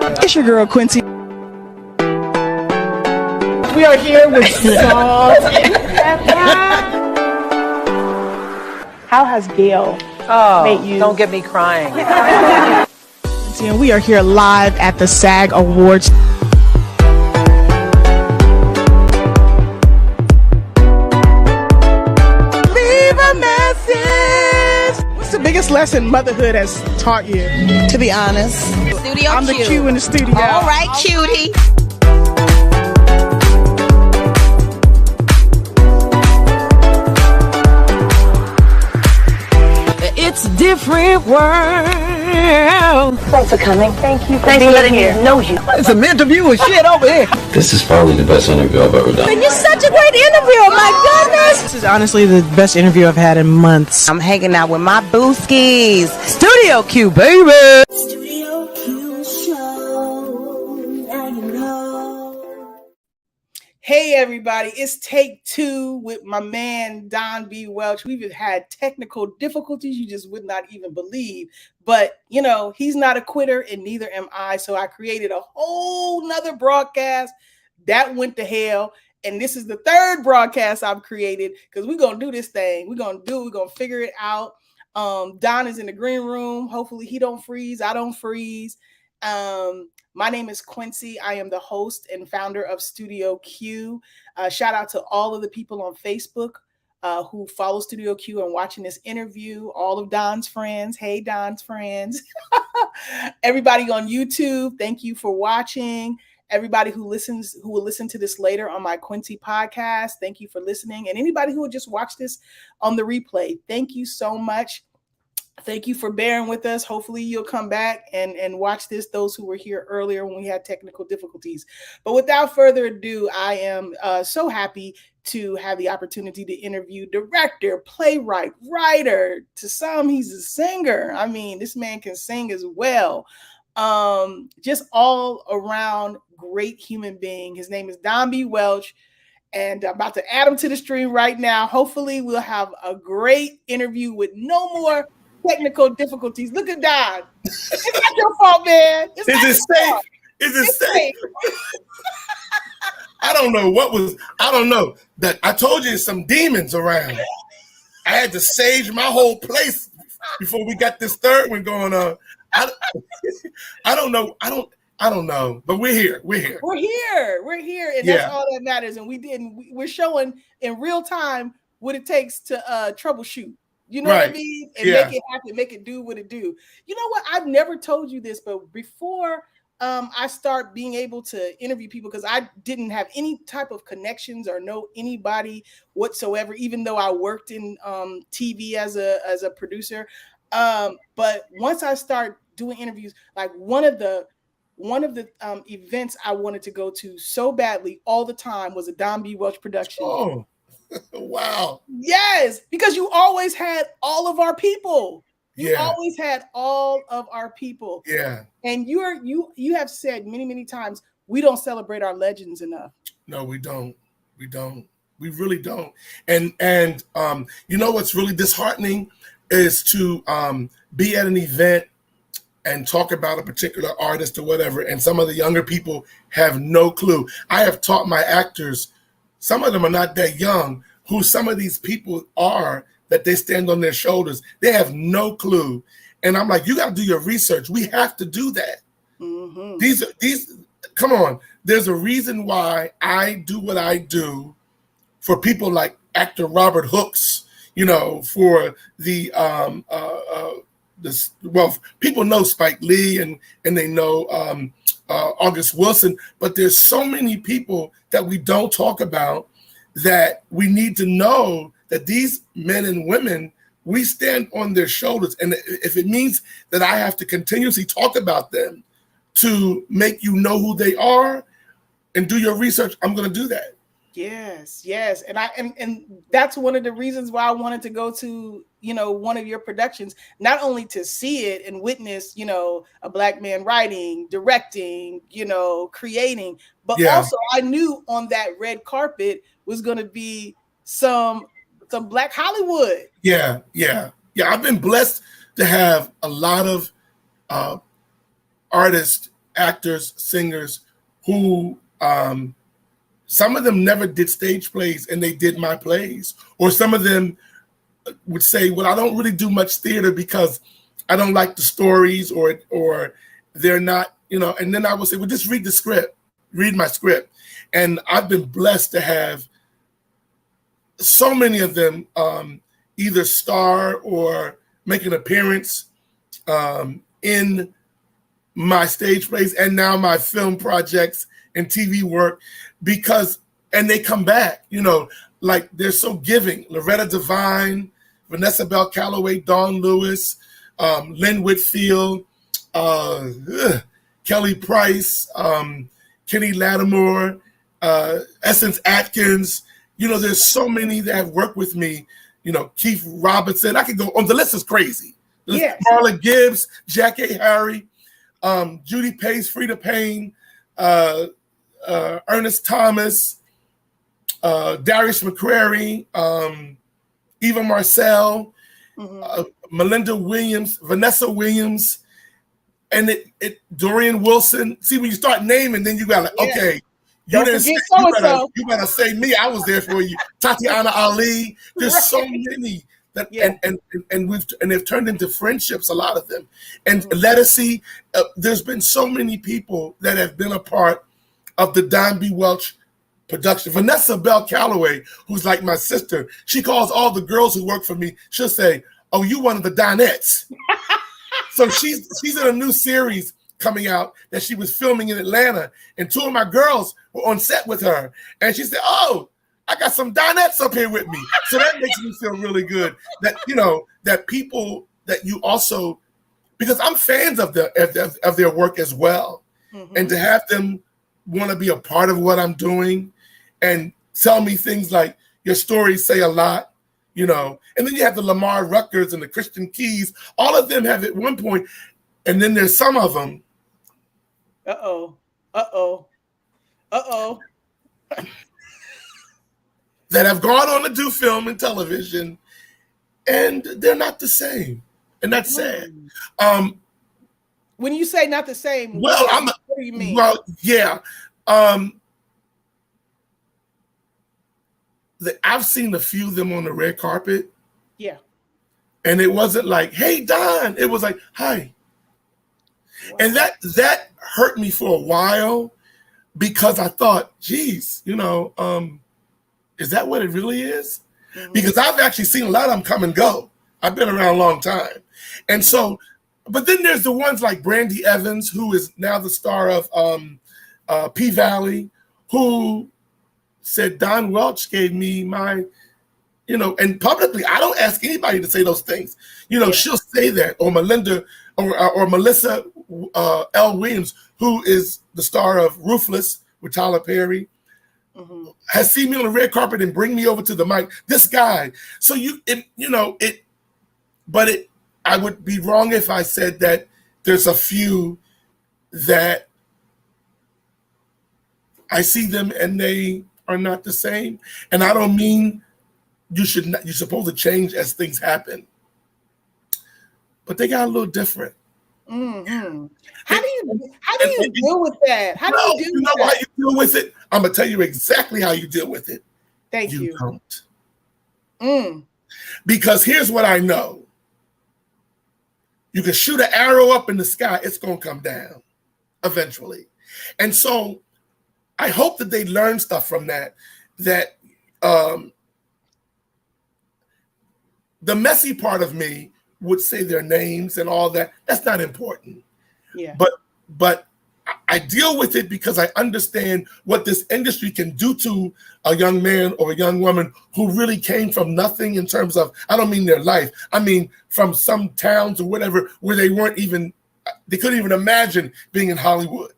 It's your girl, Quencie. We are here with Salt and Pepper. How has Gail made you? Don't get me crying. And we are here live at the SAG Awards. Leave a message. What's the biggest lesson motherhood has taught you? To be honest. Studio I'm the Q in the studio. All right, cutie. It's a different world. Thanks for coming. Thank you for being letting me know you. It's a interview and shit over here. This is probably the best interview I've ever done. And you're such a great interview. My goodness. This is honestly the best interview I've had in months. I'm hanging out with my booskies. Studio Q, baby. Studio Q Show. Now you know. Hey everybody, it's take two with my man Don B. Welch. We've had technical difficulties you just would not even believe, but you know, he's not a quitter and neither am I. So I created a whole nother broadcast that went to hell. And this is the third broadcast I've created because we're going to do this thing. We're going to figure it out. Don is in the green room. Hopefully he don't freeze. I don't freeze. My name is Quencie. I am the host and founder of Studio Q. Shout out to all of the people on Facebook who follow Studio Q and watching this interview. All of Don's friends. Hey, Don's friends. Everybody on YouTube, thank you for watching. Everybody who will listen to this later on my Quencie podcast, thank you for listening. And anybody who will just watch this on the replay, thank you so much. Thank you for bearing with us. Hopefully you'll come back and watch this, those who were here earlier when we had technical difficulties. But without further ado, I am so happy to have the opportunity to interview director, playwright, writer. To some, he's a singer. I mean, this man can sing as well. Just all around great human being. His name is Don B. Welch. And I'm about to add him to the stream right now. Hopefully we'll have a great interview with no more technical difficulties. Look at Don. It's not your fault, man. Is it safe? Is it safe? I don't know that I told you some demons around. I had to sage my whole place before we got this third one going on. I don't know. I don't know. But we're here. We're here. And that's all that matters. And we're showing in real time what it takes to troubleshoot. You know what I mean? And make it happen, make it do what it do. You know what? I've never told you this, but before I start being able to interview people, because I didn't have any type of connections or know anybody whatsoever, even though I worked in TV as a producer. But once I start doing interviews, like one of the events I wanted to go to so badly all the time was a Don B. Welch production. Oh. Wow. Yes, because you always had all of our people. You always had all of our people. Yeah. And you have said many, many times, we don't celebrate our legends enough. No, we don't. We really don't. And you know what's really disheartening is to be at an event and talk about a particular artist or whatever, and some of the younger people have no clue. I have taught my actors, some of them are not that young, who some of these people are, that they stand on their shoulders. They have no clue. And I'm like, you got to do your research. We have to do that. Mm-hmm. These, come on. There's a reason why I do what I do for people like actor Robert Hooks, you know, for the, people know Spike Lee and they know August Wilson, but there's so many people that we don't talk about that we need to know that these men and women, we stand on their shoulders. And if it means that I have to continuously talk about them to make you know who they are and do your research, I'm going to do that. Yes. And that's one of the reasons why I wanted to go to, you know, one of your productions, not only to see it and witness, you know, a Black man writing, directing, you know, creating, but also I knew on that red carpet was going to be some Black Hollywood. Yeah. I've been blessed to have a lot of artists actors, singers who some of them never did stage plays and they did my plays, or some of them would say, well, I don't really do much theater because I don't like the stories, or they're not, and then I would say, well, just read the script, read my script. And I've been blessed to have so many of them either star or make an appearance in my stage plays and now my film projects and TV work, and they come back, like they're so giving. Loretta Devine, Vanessa Bell Calloway, Dawn Lewis, Lynn Whitfield, Kelly Price, Kenny Lattimore, Essence Atkins. There's so many that have worked with me. Keith Robinson. I could go on. The list is crazy. Yes. Marla Gibbs, Jack A. Harry, Judy Pace, Frida Payne, Ernest Thomas, Darius McCrary, Eva Marcel, Melinda Williams, Vanessa Williams, and Dorian Wilson. See, when you start naming, then you got okay. You better say me. I was there for you. Tatiana Ali. There's so many that, and they've turned into friendships. A lot of them, and Lettucey. There's been so many people that have been a part of the Don B. Welch production. Vanessa Bell Calloway, who's like my sister, she calls all the girls who work for me. She'll say, "Oh, you one of the Donettes." So she's in a new series coming out that she was filming in Atlanta, and two of my girls were on set with her, and she said, "Oh, I got some Donettes up here with me." So that makes me feel really good that that people that you also, because I'm fans of their work as well, and to have them want to be a part of what I'm doing and tell me things like your stories say a lot, and then you have the Lamar Ruckers and the Christian Keys. All of them have at one point, and then there's some of them. That have gone on to do film and television, and they're not the same, and that's sad. When you say not the same, well, what do you mean? Well, yeah. I've seen a few of them on the red carpet. Yeah. And it wasn't like, "Hey, Don." It was like, "Hi." Wow. And that hurt me for a while because I thought, geez, is that what it really is? Because I've actually seen a lot of them come and go. I've been around a long time. And so, but then there's the ones like Brandy Evans, who is now the star of P-Valley, who said Don Welch gave me my, and publicly, I don't ask anybody to say those things. She'll say that, or Melinda, or Melissa L. Williams, who is the star of Ruthless with Tyler Perry, has seen me on the red carpet and bring me over to the mic. This guy. So I would be wrong if I said that there's a few that I see them and they are not the same. And I don't mean you're supposed to change as things happen, but they got a little different. How do you deal with that? How do you know how you deal with it? I'm gonna tell you exactly how you deal with it. Thank you. You don't. Because here's what I know. You can shoot an arrow up in the sky, it's gonna come down eventually. And so I hope that they learn stuff from that the messy part of me would say their names and all that. That's not important. Yeah. But I deal with it because I understand what this industry can do to a young man or a young woman who really came from nothing in terms of, I don't mean their life. I mean from some towns or whatever where they couldn't even imagine being in Hollywood.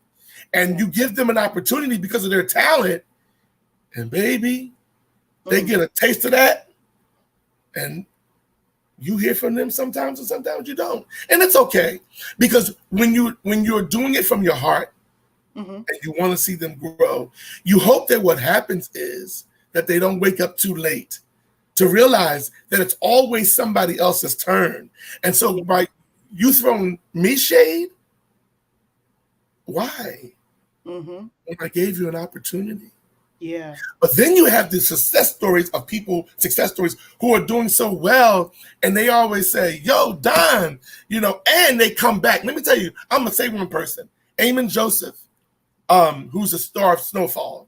And you give them an opportunity because of their talent, and baby, they get a taste of that, and you hear from them sometimes and sometimes you don't. And it's okay, because when you're doing it from your heart and you want to see them grow, you hope that what happens is that they don't wake up too late to realize that it's always somebody else's turn. And so by you throwing me shade, Why? Mm-hmm. When I gave you an opportunity. Yeah. But then you have the success stories who are doing so well, and they always say, yo, Don, and they come back. Let me tell you, I'm going to say one person, Eamon Joseph, who's a star of Snowfall.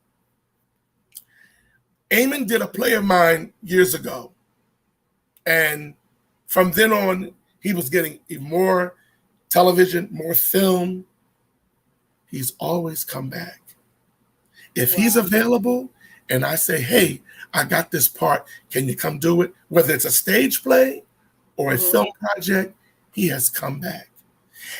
Eamon did a play of mine years ago, and from then on, he was getting more television, more film. He's always come back. If he's available and I say, hey, I got this part, can you come do it? Whether it's a stage play or a film project, he has come back.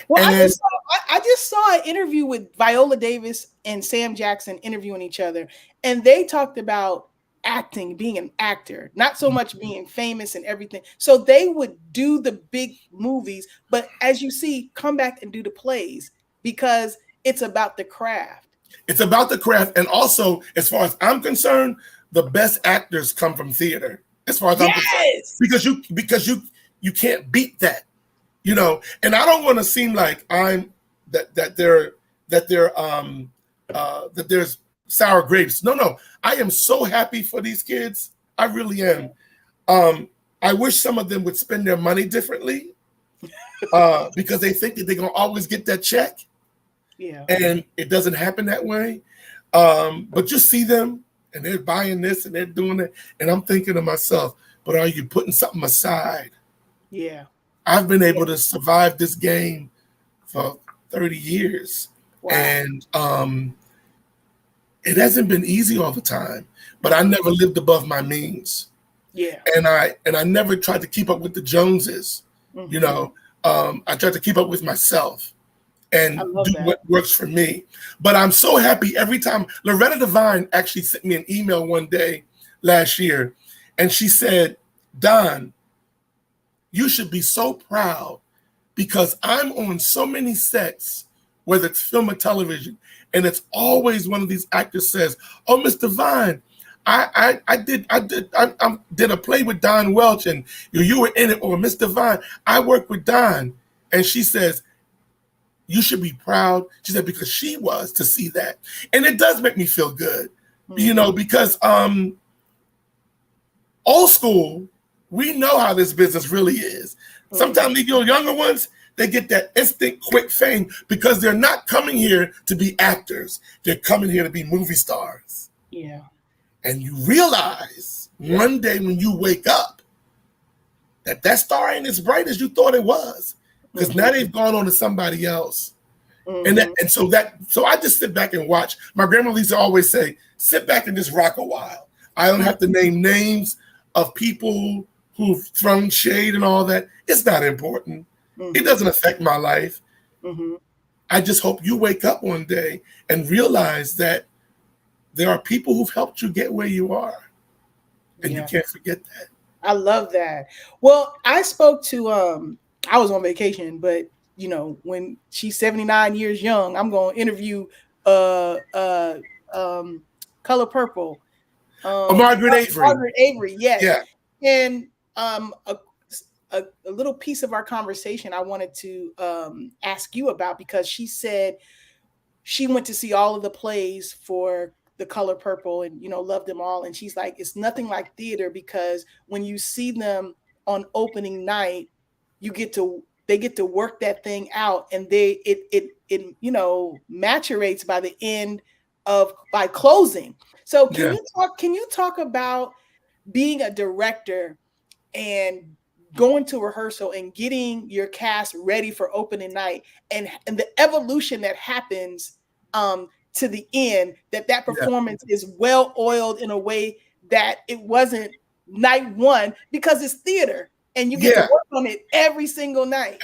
Well, I just saw an interview with Viola Davis and Sam Jackson interviewing each other, and they talked about acting, being an actor, not so much being famous and everything. So they would do the big movies, but as you see, come back and do the plays because it's about the craft. It's about the craft. And also, as far as I'm concerned, the best actors come from theater. As far as I'm concerned. Because you can't beat that. And I don't want to seem like that there's sour grapes. No. I am so happy for these kids. I really am. I wish some of them would spend their money differently because they think that they're going to always get that check. Yeah. And it doesn't happen that way. But you see them and they're buying this and they're doing it. And I'm thinking to myself, but are you putting something aside? Yeah. I've been able to survive this game for 30 years. Wow. And it hasn't been easy all the time, but I never lived above my means. Yeah. And I never tried to keep up with the Joneses. Mm-hmm. I tried to keep up with myself and do what works for me. But I'm so happy every time. Loretta Devine actually sent me an email one day last year, and she said, Don, you should be so proud because I'm on so many sets, whether it's film or television, and it's always one of these actors says, oh, Mr. Devine, I did a play with Don Welch, and you were in it, or Mr. Devine, I worked with Don. And she says, you should be proud. She said, because she was to see that. And it does make me feel good, because old school, we know how this business really is. Sometimes these younger ones, they get that instant quick fame because they're not coming here to be actors. They're coming here to be movie stars. Yeah. And you realize one day when you wake up that star ain't as bright as you thought it was. Because now they've gone on to somebody else. And so I just sit back and watch. My grandmother used to always say, sit back and just rock a while. I don't have to name names of people who've thrown shade and all that. It's not important. It doesn't affect my life. I just hope you wake up one day and realize that there are people who've helped you get where you are. And you can't forget that. I love that. Well, I spoke to I was on vacation, but when she's 79 years young, I'm going to interview Color Purple. Margaret Avery. Margaret Avery, yes. Yeah. And a little piece of our conversation I wanted to ask you about, because she said she went to see all of the plays for The Color Purple and, loved them all. And she's like, it's nothing like theater, because when you see them on opening night, they get to work that thing out, and it maturates by the end by closing. So can you talk about being a director and going to rehearsal and getting your cast ready for opening night and the evolution that happens to the end, that performance is well oiled in a way that it wasn't night one, because it's theater. And you get to work on it every single night.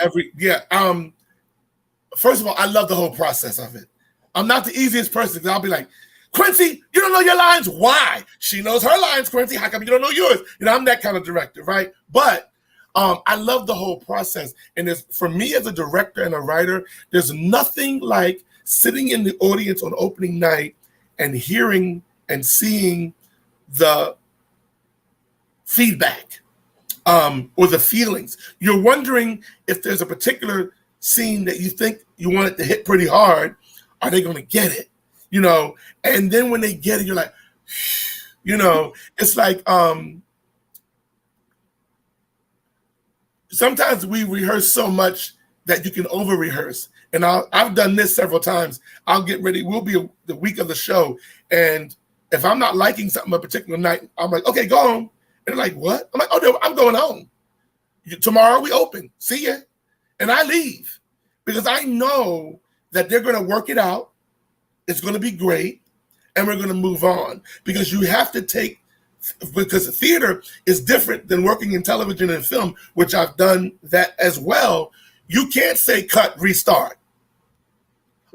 First of all, I love the whole process of it. I'm not the easiest person, because I'll be like, Quencie, you don't know your lines? Why? She knows her lines, Quencie. How come you don't know yours? I'm that kind of director, right? But I love the whole process. And for me as a director and a writer, there's nothing like sitting in the audience on opening night and hearing and seeing the feedback. Or the feelings. You're wondering if there's a particular scene that you think you want it to hit pretty hard, are they going to get it? You know, and then when they get it, you're like, you know, it's like sometimes we rehearse so much that you can over rehearse. And I've done this several times. I'll get ready. We'll be the week of the show. And if I'm not liking something a particular night, I'm like, okay, go home. And they're like, what? I'm like, oh, no, I'm going home. Tomorrow we open. See ya. And I leave because I know that they're going to work it out. It's going to be great. And we're going to move on because you have to take, because theater is different than working in television and film, which I've done that as well. You can't say cut, restart.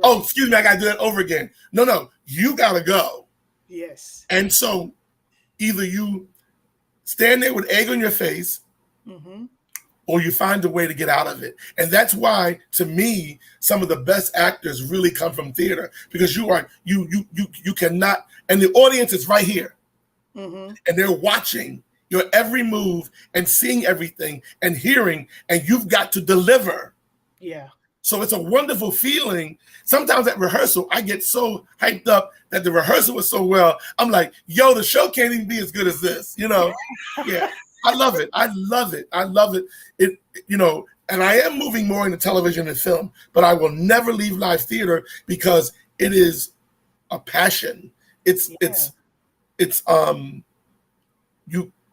Oh, excuse me, I got to do that over again. No, you got to go. Yes. And so either you stand there with egg on your face, or you find a way to get out of it. And that's why, to me, some of the best actors really come from theater, because you cannot, and the audience is right here. And they're watching your every move and seeing everything and hearing, and you've got to deliver. Yeah. So it's a wonderful feeling. Sometimes at rehearsal, I get so hyped up that the rehearsal was so well. I'm like, yo, the show can't even be as good as this, you know? Yeah. I love it. I love it. I love it. It, you know, and I am moving more into television and film, but I will never leave live theater because it is a passion. It's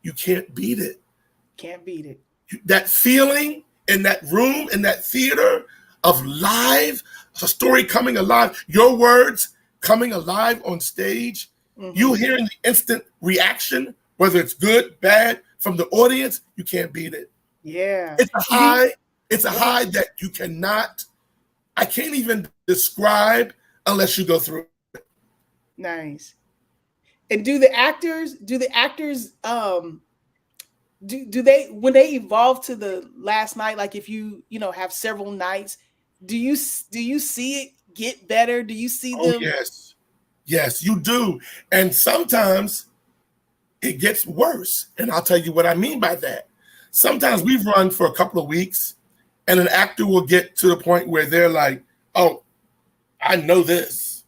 you can't beat it. Can't beat it. That feeling in that room, in that theater of live, a story coming alive, your words coming alive on stage, you hearing the instant reaction, whether it's good, bad, from the audience, you can't beat it. Yeah. It's a high. It's a high that you cannot, I can't even describe unless you go through it. Nice. And do the actors, do they, when they evolve to the last night, like if you have several nights, do you see it get better? Do you see them? Yes, you do. And sometimes it gets worse. And I'll tell you what I mean by that. Sometimes we've run for a couple of weeks and an actor will get to the point where they're like, oh, I know this.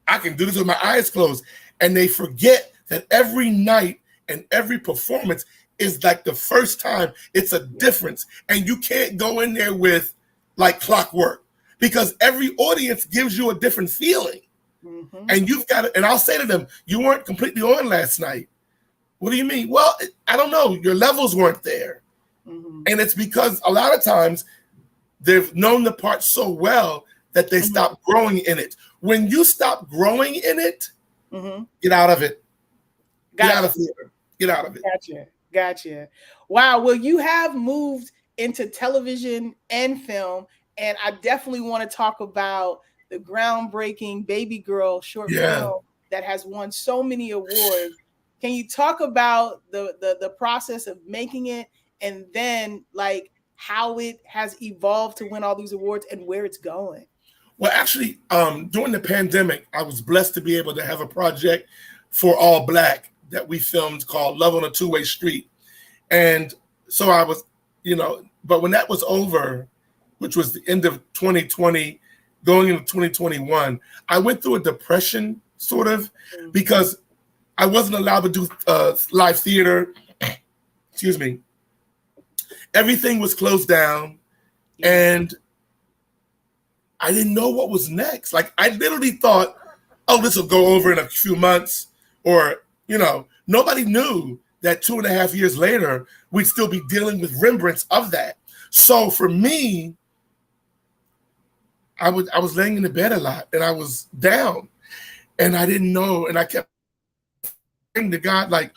I can do this with my eyes closed. And they forget that every night and every performance is like the first time. It's a difference. And you can't go in there with like clockwork because every audience gives you a different feeling. And you've got to, and I'll say to them, you weren't completely on last night. What do you mean? Well, I don't know. Your levels weren't there. And it's because a lot of times they've known the part so well that they stop growing in it. When you stop growing in it, get out of it. Get out of theater. Get out of it. Gotcha. Wow. Well, you have moved into television and film, and I definitely want to talk about the groundbreaking Baby Girl short film that has won so many awards. Can you talk about the process of making it, and then like how it has evolved to win all these awards and where it's going? Well, actually, during the pandemic, I was blessed to be able to have a project for All Black that we filmed called Love on a Two-Way Street. And so I was, but when that was over, which was the end of 2020, going into 2021, I went through a depression sort of because I wasn't allowed to do live theater. Excuse me. Everything was closed down and I didn't know what was next. Like I literally thought, oh, this will go over in a few months, or, nobody knew that 2.5 years later, we'd still be dealing with remnants of that. So for me, I was laying in the bed a lot and I was down and I didn't know. And I kept saying to God, like,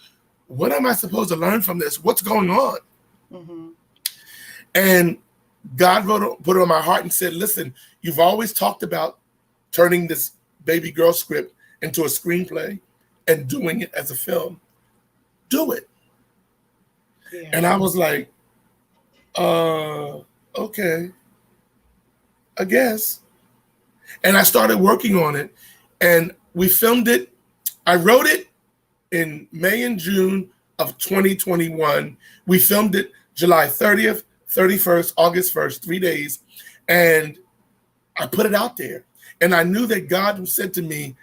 what am I supposed to learn from this? What's going on? And God put it on my heart and said, listen, you've always talked about turning this Baby Girl script into a screenplay and doing it as a film. Do it. Yeah. And I was like, okay, I guess. And I started working on it and we filmed it. I wrote it in May and June of 2021. We filmed it July 30th, 31st, August 1st, 3 days. And I put it out there. And I knew that God said to me,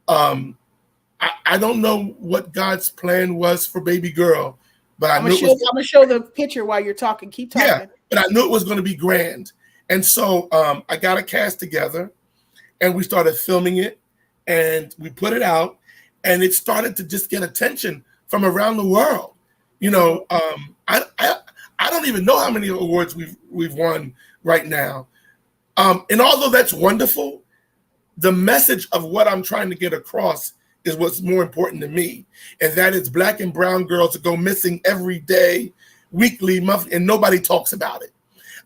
I don't know what God's plan was for baby girl, but I'm gonna show the picture while you're talking. Keep talking. Yeah, but I knew it was going to be grand. And so I got a cast together and we started filming it and we put it out and it started to just get attention from around the world. You know, I don't even know how many awards we've won right now. And although that's wonderful, the message of what I'm trying to get across is what's more important to me. And that is Black and brown girls go missing every day, weekly, monthly, and nobody talks about it.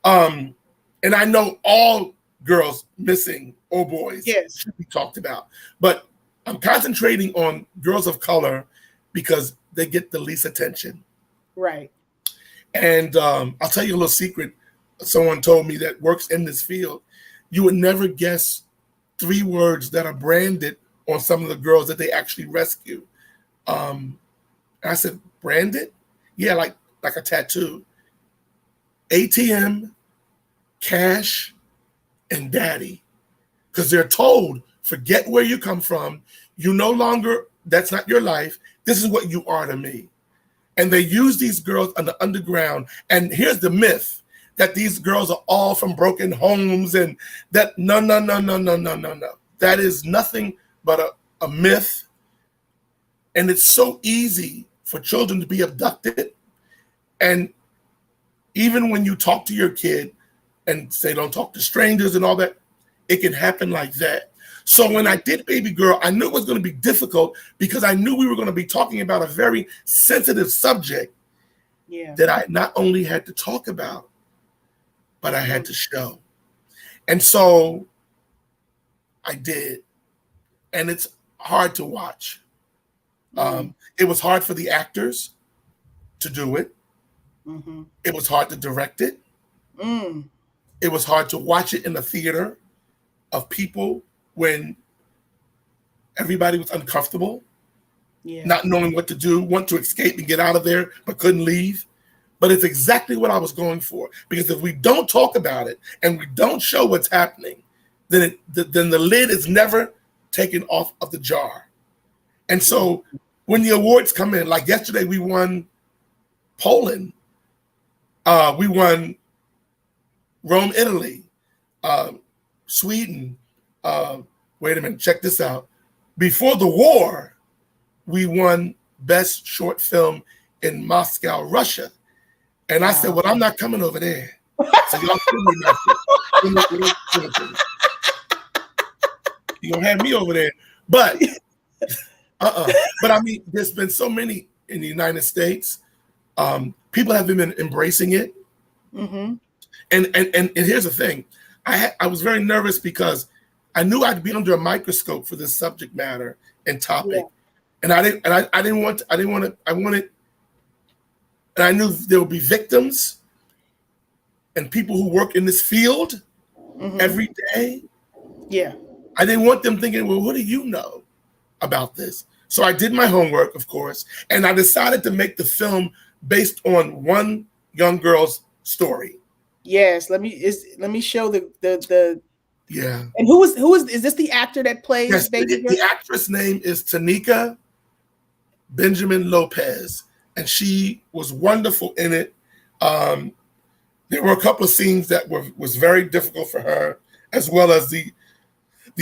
And I know all girls missing or boys should be talked about. But I'm concentrating on girls of color because they get the least attention. Right. And I'll tell you a little secret. Someone told me that works in this field. You would never guess 3 words that are branded on some of the girls that they actually rescue. I said, branded? Yeah, like a tattoo. ATM, cash, and daddy. Because they're told, forget where you come from. You no longer, that's not your life. This is what you are to me. And they use these girls on the underground. And here's the myth, that these girls are all from broken homes and that, no. That is nothing but a myth. And it's so easy for children to be abducted. And even when you talk to your kid and say, don't talk to strangers and all that, it can happen like that. So when I did Baby Girl, I knew it was going to be difficult because I knew we were going to be talking about a very sensitive subject that I not only had to talk about, but I had to show. And so I did. And it's hard to watch. It was hard for the actors to do it. Mm-hmm. It was hard to direct it. It was hard to watch it in the theater of people when everybody was uncomfortable, not knowing what to do, want to escape and get out of there, but couldn't leave. But it's exactly what I was going for. Because if we don't talk about it and we don't show what's happening, then the lid is never taken off of the jar. And so when the awards come in, like yesterday we won Poland, we won Rome, Italy, Sweden. Wait a minute, check this out. Before the war, we won Best Short Film in Moscow, Russia. And I said, well, I'm not coming over there. So y'all kill me nothing. You're going to have me over there. But, But I mean, there's been so many in the United States. People have been embracing it. Mm-hmm. And here's the thing. I was very nervous because I knew I'd be under a microscope for this subject matter and topic. And and I knew there would be victims and people who work in this field every day. Yeah. I didn't want them thinking, well, what do you know about this? So I did my homework, of course, and I decided to make the film based on one young girl's story. Yes, let me show the yeah. And who is this the actor that plays Baby Girl? The actress name is Tanika Benjamin Lopez, and she was wonderful in it. There were a couple of scenes that was very difficult for her, as well as the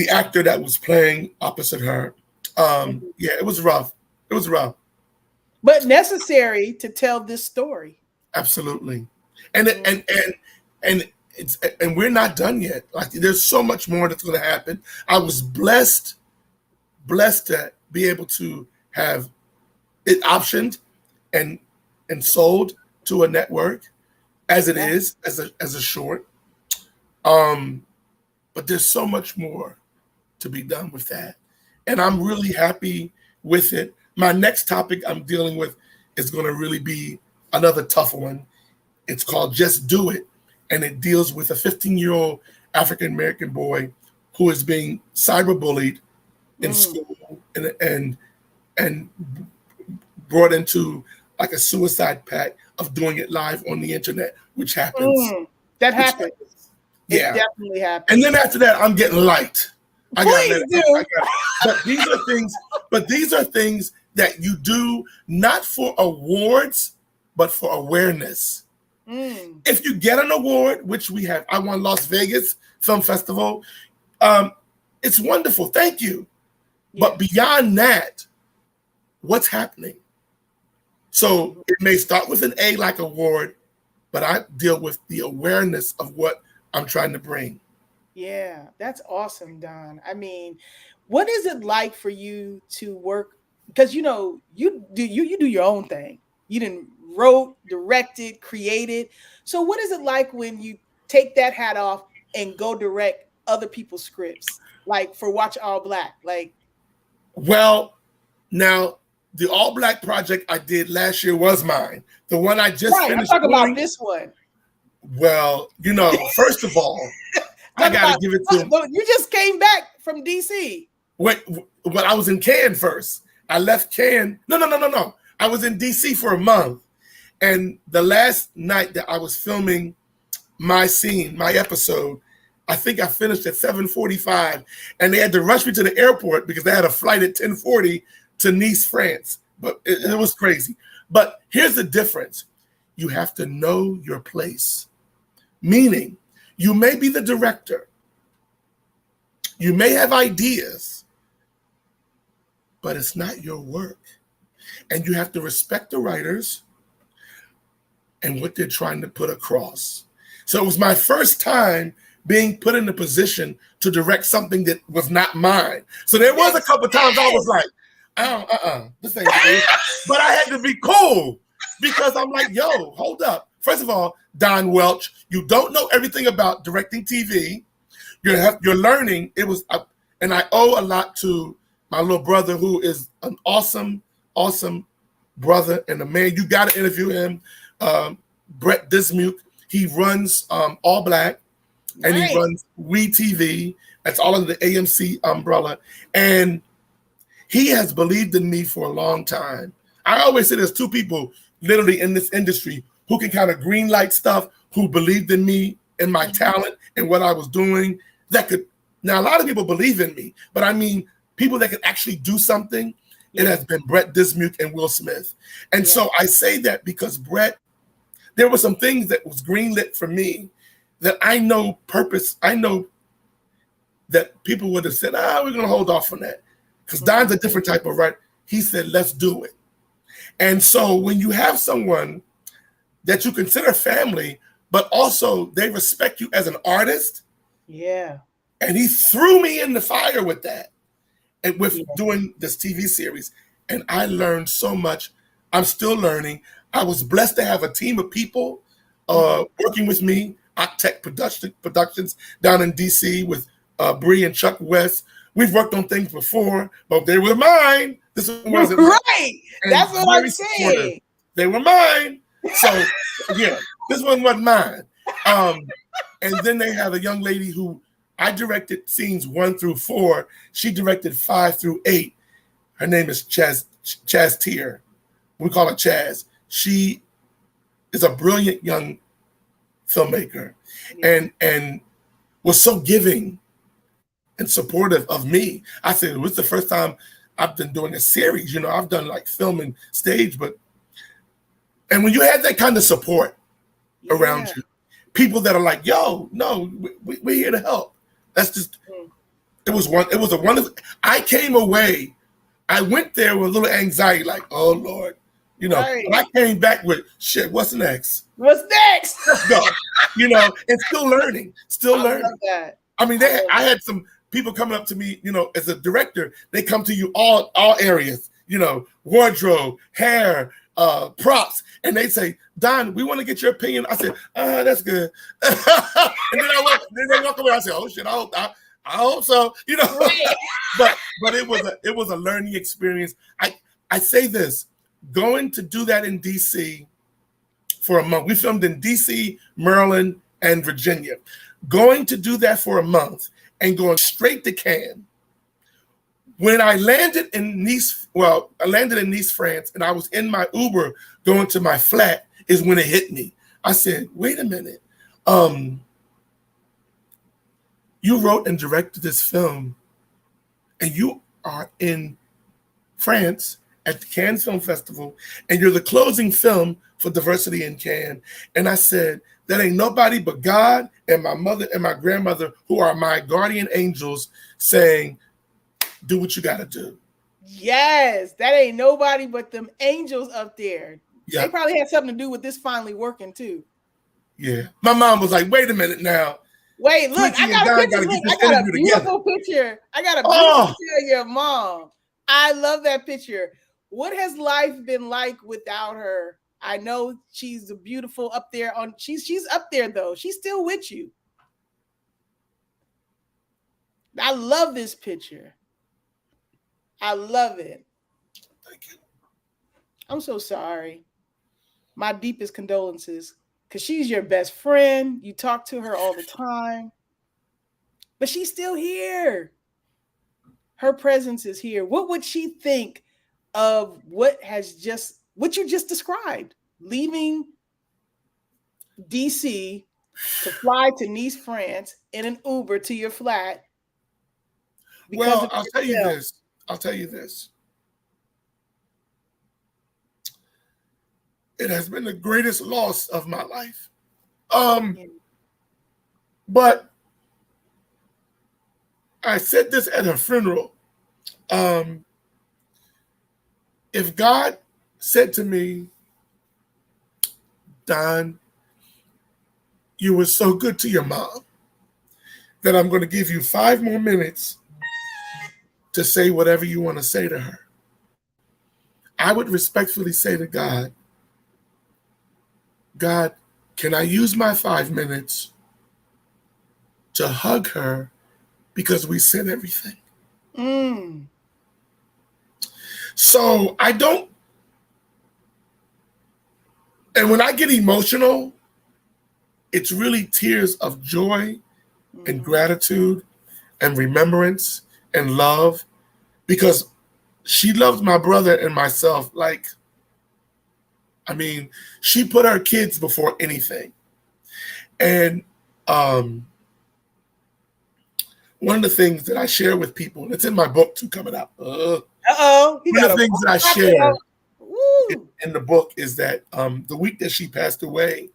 actor that was playing opposite her. Yeah, it was rough. It was rough, but necessary to tell this story. Absolutely, and we're not done yet. Like, there's so much more that's going to happen. I was blessed to be able to have it optioned and sold to a network as it is as a short. But there's so much more to be done with that. And I'm really happy with it. My next topic I'm dealing with is going to really be another tough one. It's called Just Do It. And it deals with a 15-year-old African-American boy who is being cyberbullied in school and brought into like a suicide pact of doing it live on the internet, which happens. That happens. Yeah. It definitely happens. And then after that, I'm getting light. Please do. But these are things that you do not for awards, but for awareness. If you get an award, which we have, I won Las Vegas Film Festival. It's wonderful. Thank you. Yeah. But beyond that, what's happening? So it may start with an A like award, but I deal with the awareness of what I'm trying to bring. Yeah, that's awesome, Don. I mean, what is it like for you to work? Because you do your own thing. You didn't wrote, directed, created. So what is it like when you take that hat off and go direct other people's scripts, like for Watch All Black? Like, well, now the All Black project I did last year was mine. The one I just finished. I'm talking about this one. Well, first of all, I gotta give it to him. You just came back from DC. Wait, I was in Cannes first. I left Cannes. No. I was in DC for a month. And the last night that I was filming my scene, my episode, I think I finished at 7:45. And they had to rush me to the airport because they had a flight at 10:40 to Nice, France. But it was crazy. But here's the difference. You have to know your place. Meaning, you may be the director. You may have ideas, but it's not your work. And you have to respect the writers and what they're trying to put across. So it was my first time being put in a position to direct something that was not mine. So there was a couple times I was like, this ain't it. But I had to be cool because I'm like, yo, hold up. First of all, Don Welch, you don't know everything about directing TV. You're learning. It was, and I owe a lot to my little brother, who is an awesome brother and a man. You got to interview him. Brett Dismuke. He runs All Black, and he runs WeTV. That's all under the AMC umbrella. And he has believed in me for a long time. I always say there's two people literally in this industry who can kind of green light stuff, who believed in me and my talent and what I was doing. Now a lot of people believe in me, but I mean people that can actually do something. It has been Brett Dismuke and Will Smith. And so I say that because Brett, there were some things that was greenlit for me that I know that people would have said, we're going to hold off on that. Because Don's a different type of writer. He said, let's do it. And so when you have someone that you consider family, but also they respect you as an artist. Yeah. And he threw me in the fire with that. And with doing this TV series. And I learned so much. I'm still learning. I was blessed to have a team of people working with me. Octech Productions down in DC with Bree and Chuck West. We've worked on things before, but they were mine. This wasn't right. That's what I'm saying. They were mine. So yeah, this one wasn't mine. And then they have a young lady who I directed scenes 1 through 4. She directed 5 through 8. Her name is Chaz Tier. We call her Chaz. She is a brilliant young filmmaker and was so giving and supportive of me. I said, it was the first time I've been doing a series. I've done like film and stage, and when you have that kind of support around you, people that are like, yo, no, we're here to help. That's just, it was a wonderful, I came away, I went there with a little anxiety, like, oh Lord, but I came back with, shit, what's next? What's next? Let's go, and still learning. I love that. I mean, I had some people coming up to me, as a director, they come to you all areas, wardrobe, hair, props, and they say, Don, we want to get your opinion. I said, that's good. And then they walk away. I said, oh shit, I hope so. But it was a learning experience. I say this, going to do that in DC for a month. We filmed in DC, Maryland, and Virginia. Going to do that for a month and going straight to Cannes. When I landed in Nice, France, and I was in my Uber going to my flat, is when it hit me. I said, wait a minute. you wrote and directed this film, and you are in France at the Cannes Film Festival, and you're the closing film for Diversity in Cannes. And I said, that ain't nobody but God and my mother and my grandmother, who are my guardian angels, saying, do what you got to do. Yes, that ain't nobody but them angels up there. Yeah. They probably had something to do with this finally working too. Yeah. My mom was like, wait a minute now. Wait, look, Quencie I got a picture. Look, I got a beautiful picture. I got a beautiful picture of your mom. I love that picture. What has life been like without her? I know she's beautiful up there on she's up there though. She's still with you. I love this picture. I love it. Thank you. I'm so sorry. My deepest condolences, because she's your best friend. You talk to her all the time, but she's still here. Her presence is here. What would she think of what you just described? Leaving DC to fly to Nice, France in an Uber to your flat. Well, I'll tell you this. It has been the greatest loss of my life. But I said this at her funeral. If God said to me, Don, you were so good to your mom that I'm going to give you 5 more minutes to say whatever you want to say to her, I would respectfully say to God, God, can I use my 5 minutes to hug her because we said everything? So I don't, and when I get emotional, it's really tears of joy and gratitude and remembrance and love, because she loved my brother and myself. Like, I mean, she put her kids before anything. And one of the things that I share with people, and it's in my book too, coming out. One of the things that I share in the book is that the week that she passed away,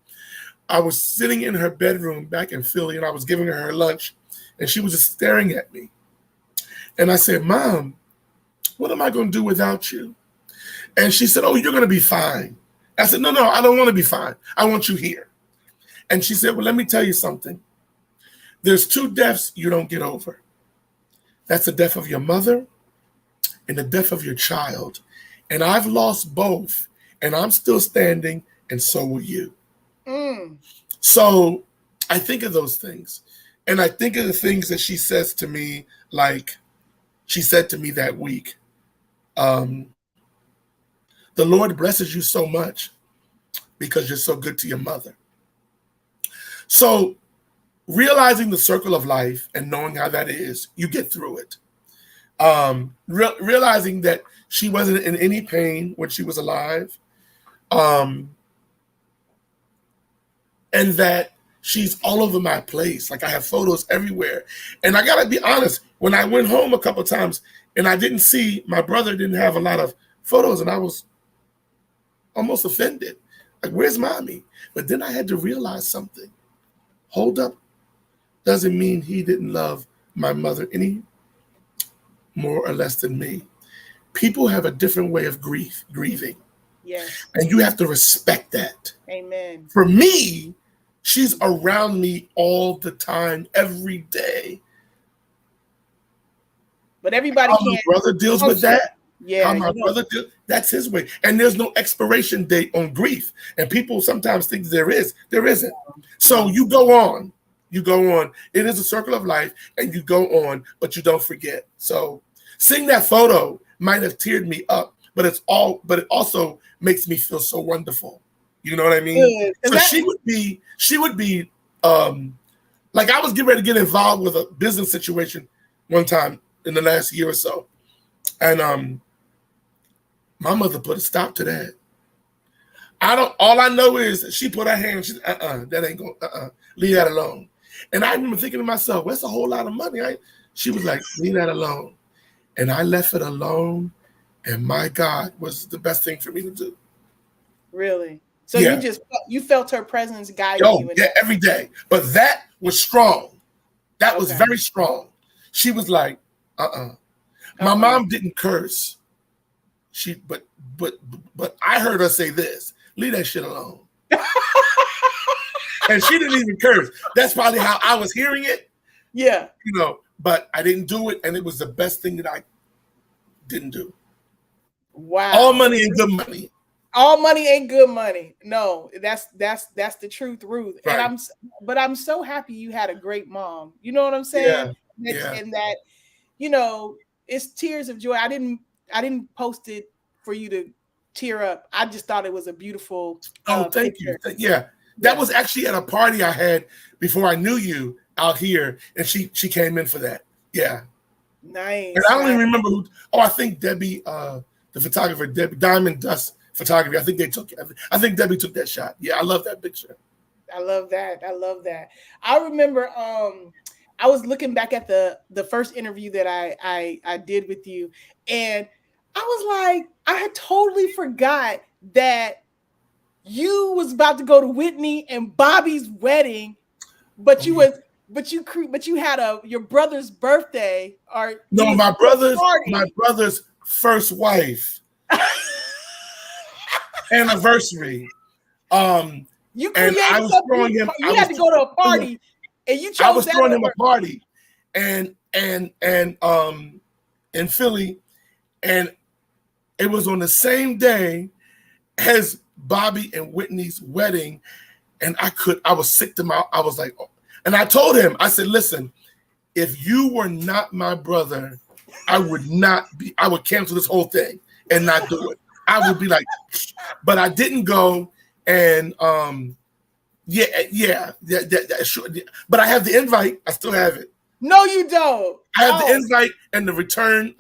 I was sitting in her bedroom back in Philly, and I was giving her lunch, and she was just staring at me. And I said, Mom, what am I going to do without you? And she said, oh, you're going to be fine. I said, no, I don't want to be fine. I want you here. And she said, well, let me tell you something. There's 2 deaths you don't get over. That's the death of your mother and the death of your child. And I've lost both, and I'm still standing, and so will you. So I think of those things. And I think of the things that she says to me, like she said to me that week. The Lord blesses you so much because you're so good to your mother. So realizing the circle of life and knowing how that is, you get through it. Realizing that she wasn't in any pain when she was alive. And that she's all over my place. Like, I have photos everywhere. And I got to be honest, when I went home a couple of times and I didn't see, my brother didn't have a lot of photos, and I was almost offended. Like, where's mommy? But then I had to realize something. Hold up. Doesn't mean he didn't love my mother any more or less than me. People have a different way of grieving. Yes. And you have to respect that. Amen. For me, she's around me all the time, every day. But everybody can't. My brother deals with that. Yeah. How my brother deals, that's his way. And there's no expiration date on grief. And people sometimes think there is. There isn't. So you go on. You go on. It is a circle of life, and you go on, but you don't forget. So seeing that photo might have teared me up, but it also makes me feel so wonderful. You know what I mean? So she would be like, I was getting ready to get involved with a business situation one time in the last year or so. And my mother put a stop to that. All I know is that she put her hand, she said, that ain't going, leave that alone. And I remember thinking to myself, well, that's a whole lot of money. She was like, leave that alone. And I left it alone. And my God, was the best thing for me to do. Really? So you felt her presence guiding you. Yeah, every day. But that was strong. That was very strong. She was like, My mom didn't curse. But I heard her say this, leave that shit alone. And she didn't even curse. That's probably how I was hearing it. Yeah. You know, but I didn't do it, and it was the best thing that I didn't do. Wow. All money ain't good money. All money ain't good money. No, that's the truth, Ruth. Right. And I'm so happy you had a great mom. You know what I'm saying? Yeah. And that, you know, it's tears of joy. I didn't post it for you to tear up. I just thought it was a beautiful thank picture. you. Yeah. That was actually at a party I had before I knew you out here, and she came in for that. Yeah. Nice. And I don't even remember who. Oh, I think Debbie, the photographer, Debbie Diamond Dust Photography. I think they took it. I think Debbie took that shot. Yeah, I love that picture. I love that. I remember I was looking back at the first interview that I did with you, and I was like, I had totally forgot that you was about to go to Whitney and Bobby's wedding, but you had your brother's birthday my brother's first wife anniversary. You created and I was throwing him. You had to go to a party, and you chose. I was throwing him a party, and in Philly, and it was on the same day as Bobby and Whitney's wedding, and I was sick to my. I was like, oh. And I told him, I said, listen, if you were not my brother, I would cancel this whole thing and not do it. I would be like, but I didn't go. And sure. But I have the invite. I still have it. No, you don't. I have the invite and the return.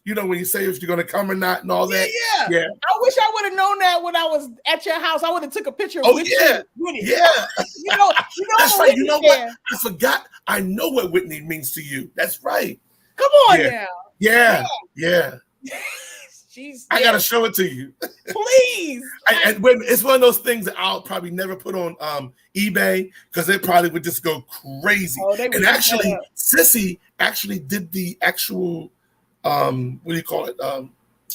You know, when you say if you're gonna come or not and all that. Yeah. I wish I would have known that when I was at your house. I would have took a picture. With it. You know that's right. You know what? I forgot. I know what Whitney means to you. That's right. Come on now. Yeah. I gotta show it to you, please. And it's one of those things that I'll probably never put on eBay because they probably would just go crazy. And actually, Sissy actually did the actual. What do you call it? The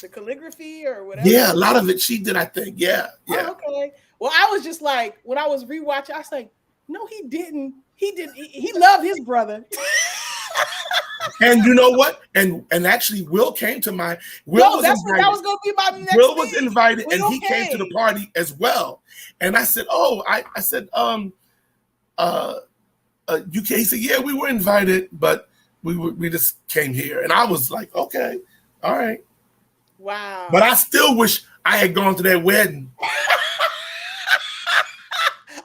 calligraphy or whatever. Yeah, a lot of it she did, I think. Yeah. Oh, okay. Well, I was just like, when I was rewatching, I was like, no, he didn't. He loved his brother. And you know what? And actually, Will came to my. Will was invited. That was going to be my next. Will was invited, Will and he came to the party as well. And I said, I said, you came. He said, yeah, we were invited, but. We just came here, and I was like, okay, all right. Wow. But I still wish I had gone to that wedding.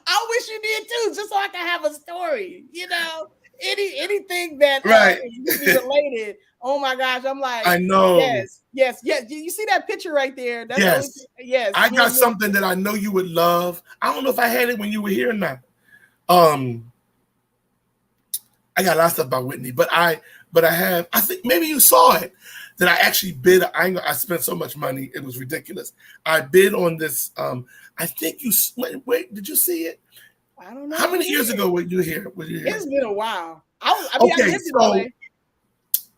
I wish you did too, just so I can have a story. You know, anything that related. Oh my gosh, I'm like, I know. Yes. You see that picture right there? That's yes. I got something that I know you would love. I don't know if I had it when you were here or not. I got a lot of stuff about Whitney, but I think maybe you saw it, that I actually bid. I spent so much money. It was ridiculous. I bid on this. I think you, wait, did you see it? I don't know. How many years ago were you here? It's been a while.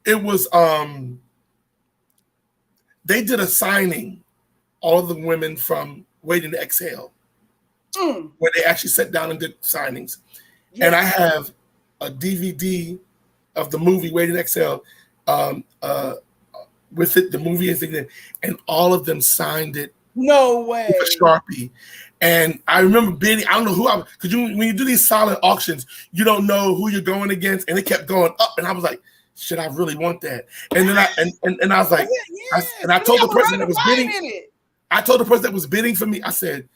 It was, they did a signing, all of the women from Waiting to Exhale, where they actually sat down and did signings. Yeah. And I have a DVD of the movie Waiting to Exhale with it, the movie is in, and all of them signed it. No way. With a Sharpie. And I remember bidding, I don't know who I was, because when you do these silent auctions, you don't know who you're going against, and it kept going up, and I was like, should I really want that? And then I was like, I told the person that was bidding, I told the person that was bidding for me, I said,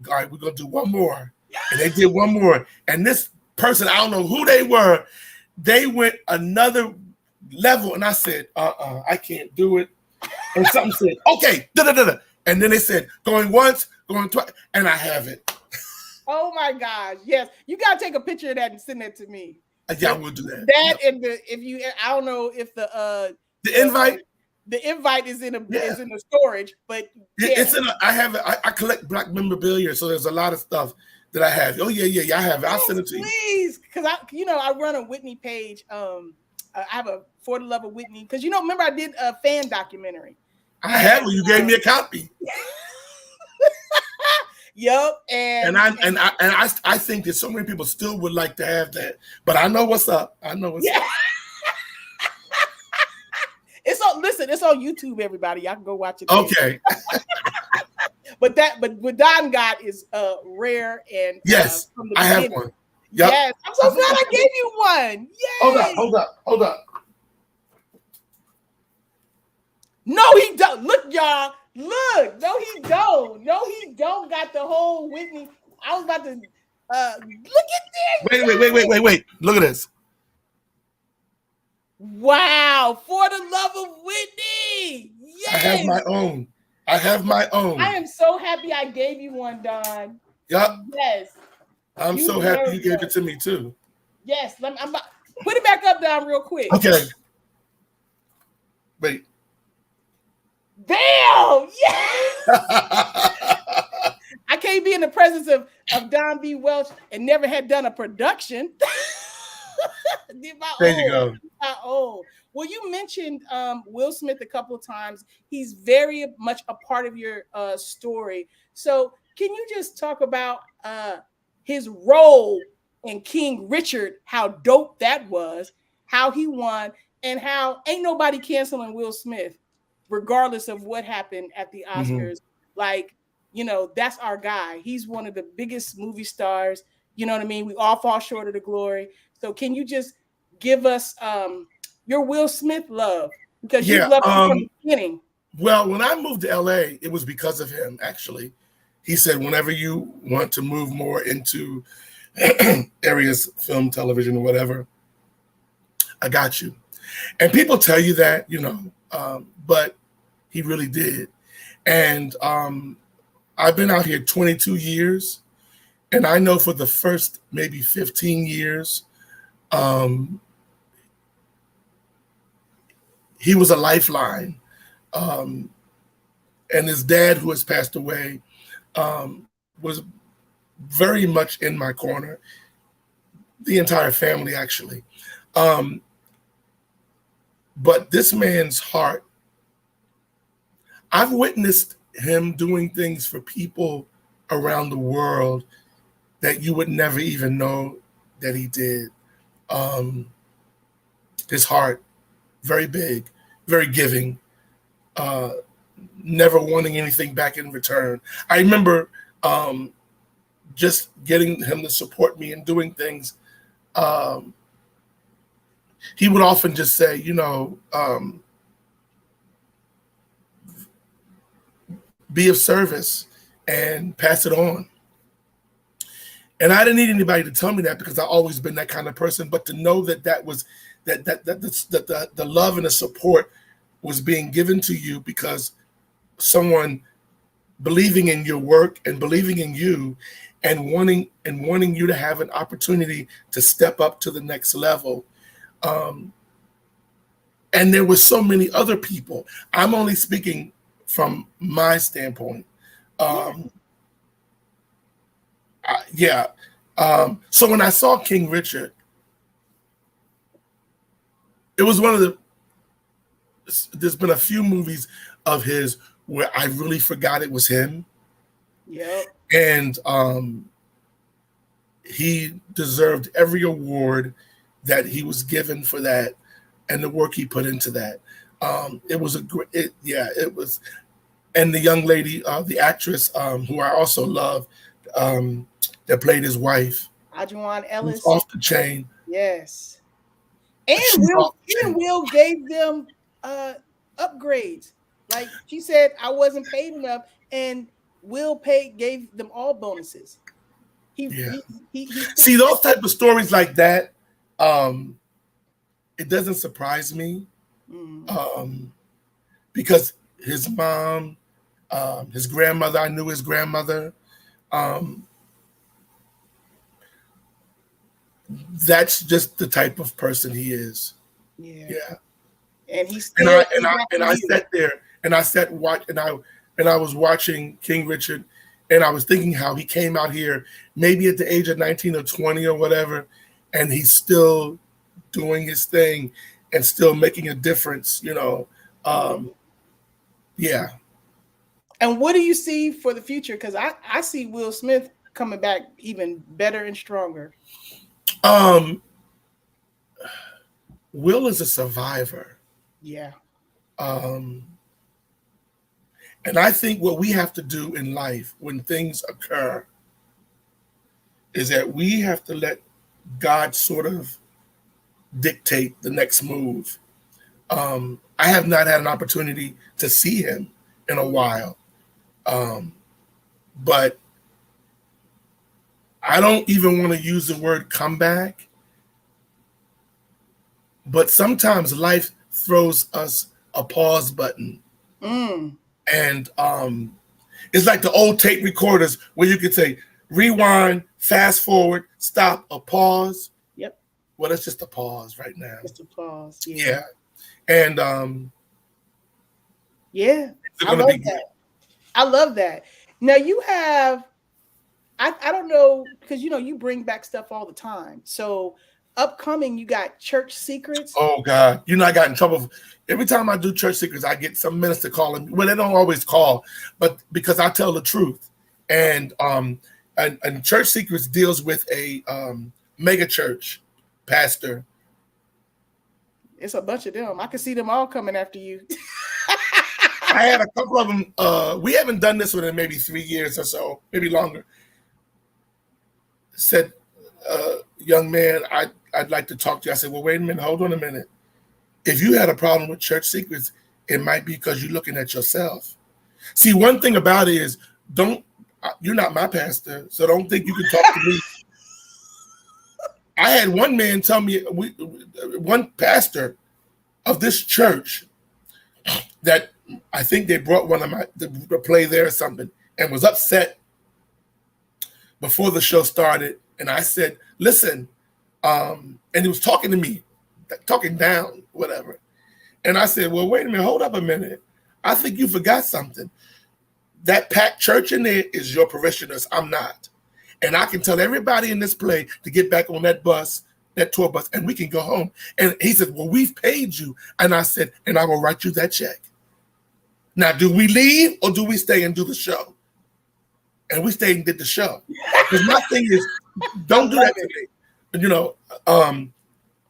all right, we're gonna do one more. And they did one more. And this person, I don't know who they were, they went another level, and I said, I can't do it. And something said, okay, and then they said, going once, going twice, and I have it. Oh my gosh. Yes. You gotta take a picture of that and send that to me. Yeah, I will do that. That and I don't know if the invite. The invite is in the storage, but it's in. I collect Black memorabilia, so there's a lot of stuff that I have. Oh yeah, I have it. I'll send it to you. Please, because I run a Whitney page. I have a For the Love of Whitney, because remember I did a fan documentary. I have it. You gave me a copy. Yep, and I think that so many people still would like to have that, but I know what's up. I know what's up. It's on YouTube, everybody. Y'all can go watch it. Okay. but what Don got is rare and yes, from the I beginning. have one. Yep. Yes, I'm so glad I gave you one. Yay! Hold up. No, he don't. Look, y'all. Look. No, he don't. No, he don't got the whole Whitney. I was about to look at this. Wait. Look at this. Wow. For the Love of Whitney. Yes. I have my own. I am so happy I gave you one, Don. Yep. Yes. I'm so happy you gave it to me too. Yes. I'm put it back up, Don, real quick. Okay. Wait. Damn! Yes! I can't be in the presence of Don B. Welch and never had done a production. There you go. Well, you mentioned Will Smith a couple of times. He's very much a part of your story. So can you just talk about his role in King Richard, how dope that was, how he won, and how ain't nobody canceling Will Smith, regardless of what happened at the Oscars. Like, that's our guy. He's one of the biggest movie stars. You know what I mean? We all fall short of the glory. So can you just give us your Will Smith love? Because you loved him from the beginning. Well, when I moved to LA, it was because of him, actually. He said, whenever you want to move more into areas, film, television, or whatever, I got you. And people tell you that, but he really did. And I've been out here 22 years, and I know for the first maybe 15 years, he was a lifeline. And his dad, who has passed away, was very much in my corner. The entire family, actually. But this man's heart, I've witnessed him doing things for people around the world that you would never even know that he did. His heart, very big, very giving, never wanting anything back in return. I remember just getting him to support me and doing things. He would often just say, be of service and pass it on. And I didn't need anybody to tell me that, because I've always been that kind of person. But to know that the love and the support was being given to you because someone believing in your work and believing in you and wanting you to have an opportunity to step up to the next level. And there were so many other people. I'm only speaking from my standpoint. So when I saw King Richard, it was one of there's been a few movies of his where I really forgot it was him. Yeah. And he deserved every award that he was given for that and the work he put into that. It was it was. And the young lady, the actress, who I also love, that played his wife, Adjuan Ellis, off the chain. Yes, and Will gave them upgrades. Like she said, I wasn't paid enough, and Will gave them all bonuses. He see those type of stories like that. It doesn't surprise me, because his mom, his grandmother, I knew his grandmother. that's just the type of person he is. Yeah. Yeah. And he's And still I sat there and I was watching King Richard, and I was thinking how he came out here maybe at the age of 19 or 20 or whatever, and he's still doing his thing and still making a difference, you know. Yeah. And what do you see for the future? Because I see Will Smith coming back even better and stronger. Will is a survivor. Yeah. And I think what we have to do in life when things occur is that we have to let God sort of dictate the next move. I have not had an opportunity to see him in a while. But I don't even want to use the word comeback. But sometimes life throws us a pause button. And it's like the old tape recorders where you could say rewind, fast forward, stop, a pause. Yep. Well, it's just a pause right now. Just a pause. Yeah. And yeah, I love that. I love that. Now you have, I don't know, because you bring back stuff all the time. So upcoming, you got Church Secrets. Oh God, I got in trouble. Every time I do Church Secrets, I get some minister calling. Well, they don't always call, but because I tell the truth. And Church Secrets deals with a mega church pastor. It's a bunch of them. I can see them all coming after you. I had a couple of them. We haven't done this within maybe 3 years or so, maybe longer. Said, young man, I'd like to talk to you. I said, well, wait a minute, hold on a minute. If you had a problem with Church Secrets, it might be because you're looking at yourself. See, one thing about it is, you're not my pastor, so don't think you can talk to me. I had one man tell me, one pastor of this church, that I think they brought one of the play there or something, and was upset before the show started. And I said, listen, and he was talking to me, talking down, whatever. And I said, well, wait a minute, hold up a minute. I think you forgot something. That packed church in there is your parishioners. I'm not. And I can tell everybody in this play to get back on that bus, that tour bus, and we can go home. And he said, well, we've paid you. And I said, and I will write you that check. Now, do we leave or do we stay and do the show? And we stayed and did the show. Because my thing is, don't do that to me.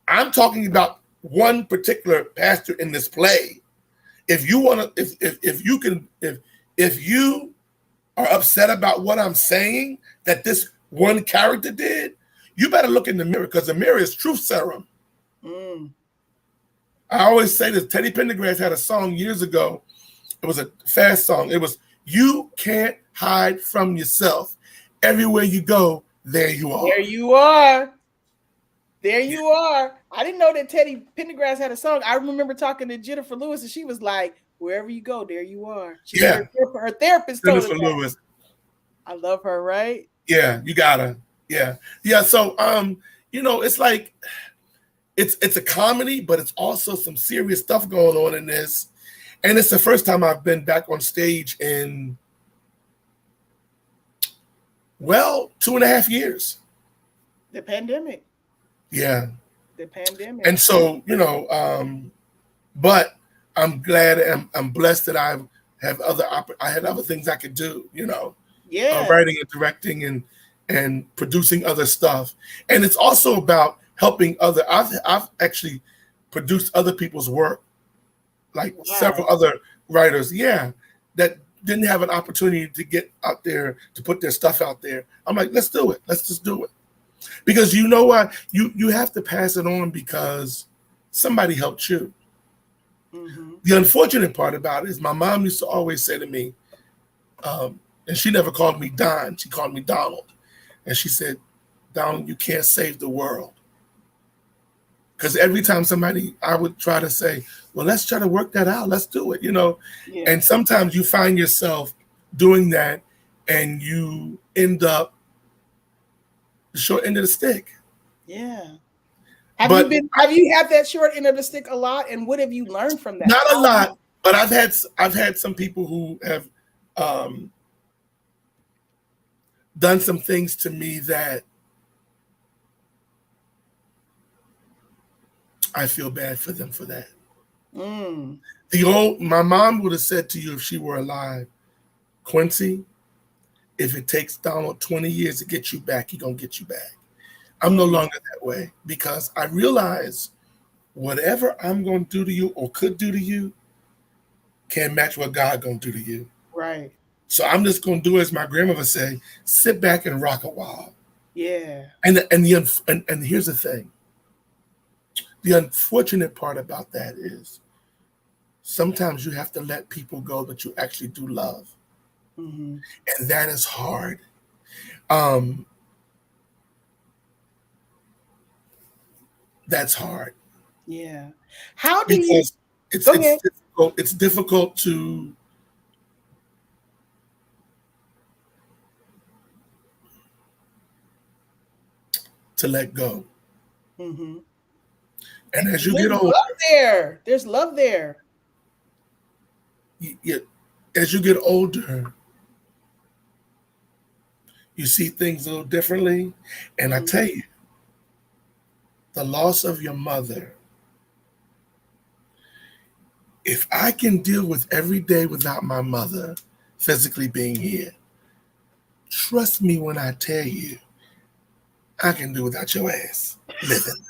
I'm talking about one particular pastor in this play. If you want to, if you are upset about what I'm saying that this one character did, you better look in the mirror, because the mirror is truth serum. I always say this. Teddy Pendergrass had a song years ago. It was a fast song. It was, you can't hide from yourself. Everywhere you go, there you are. There you are. There you are. I didn't know that Teddy Pendergrass had a song. I remember talking to Jennifer Lewis, and she was like, wherever you go, there you are. Her therapist told her Jennifer that. Lewis. I love her, right? Yeah, you gotta. Yeah. So it's like it's a comedy, but it's also some serious stuff going on in this. And it's the first time I've been back on stage in 2.5 years. The pandemic. Yeah. The pandemic. And so, but I'm glad and I'm blessed that I had other things I could do, Yeah. Writing and directing and producing other stuff. And it's also about helping I've actually produced other people's work, like several other writers, that didn't have an opportunity to get out there to put their stuff out there. I'm like, let's do it. Let's just do it. Because you know what? You have to pass it on because somebody helped you. Mm-hmm. The unfortunate part about it is my mom used to always say to me, and she never called me Don, she called me Donald. And she said, Donald, you can't save the world. Because every time I would try to say, well, let's try to work that out. Let's do it, Yeah. And sometimes you find yourself doing that and you end up the short end of the stick. Yeah. Have you had that short end of the stick a lot? And what have you learned from that? Not a lot, but I've had some people who have done some things to me that I feel bad for them for that. My mom would have said to you if she were alive, Quencie, if it takes Donald 20 years to get you back, he's gonna get you back. I'm no longer that way because I realize whatever I'm gonna do to you or could do to you can't match what God gonna do to you. Right. So I'm just gonna do as my grandmother say, sit back and rock a while. Yeah. And here's the thing. The unfortunate part about that is sometimes you have to let people go that you actually do love. And that is hard. That's hard. Yeah. How do because you it's difficult to let go. And as you get older, there's love there. As you get older, you see things a little differently. And I tell you, the loss of your mother, if I can deal with every day without my mother physically being here, trust me when I tell you, I can do without your ass living.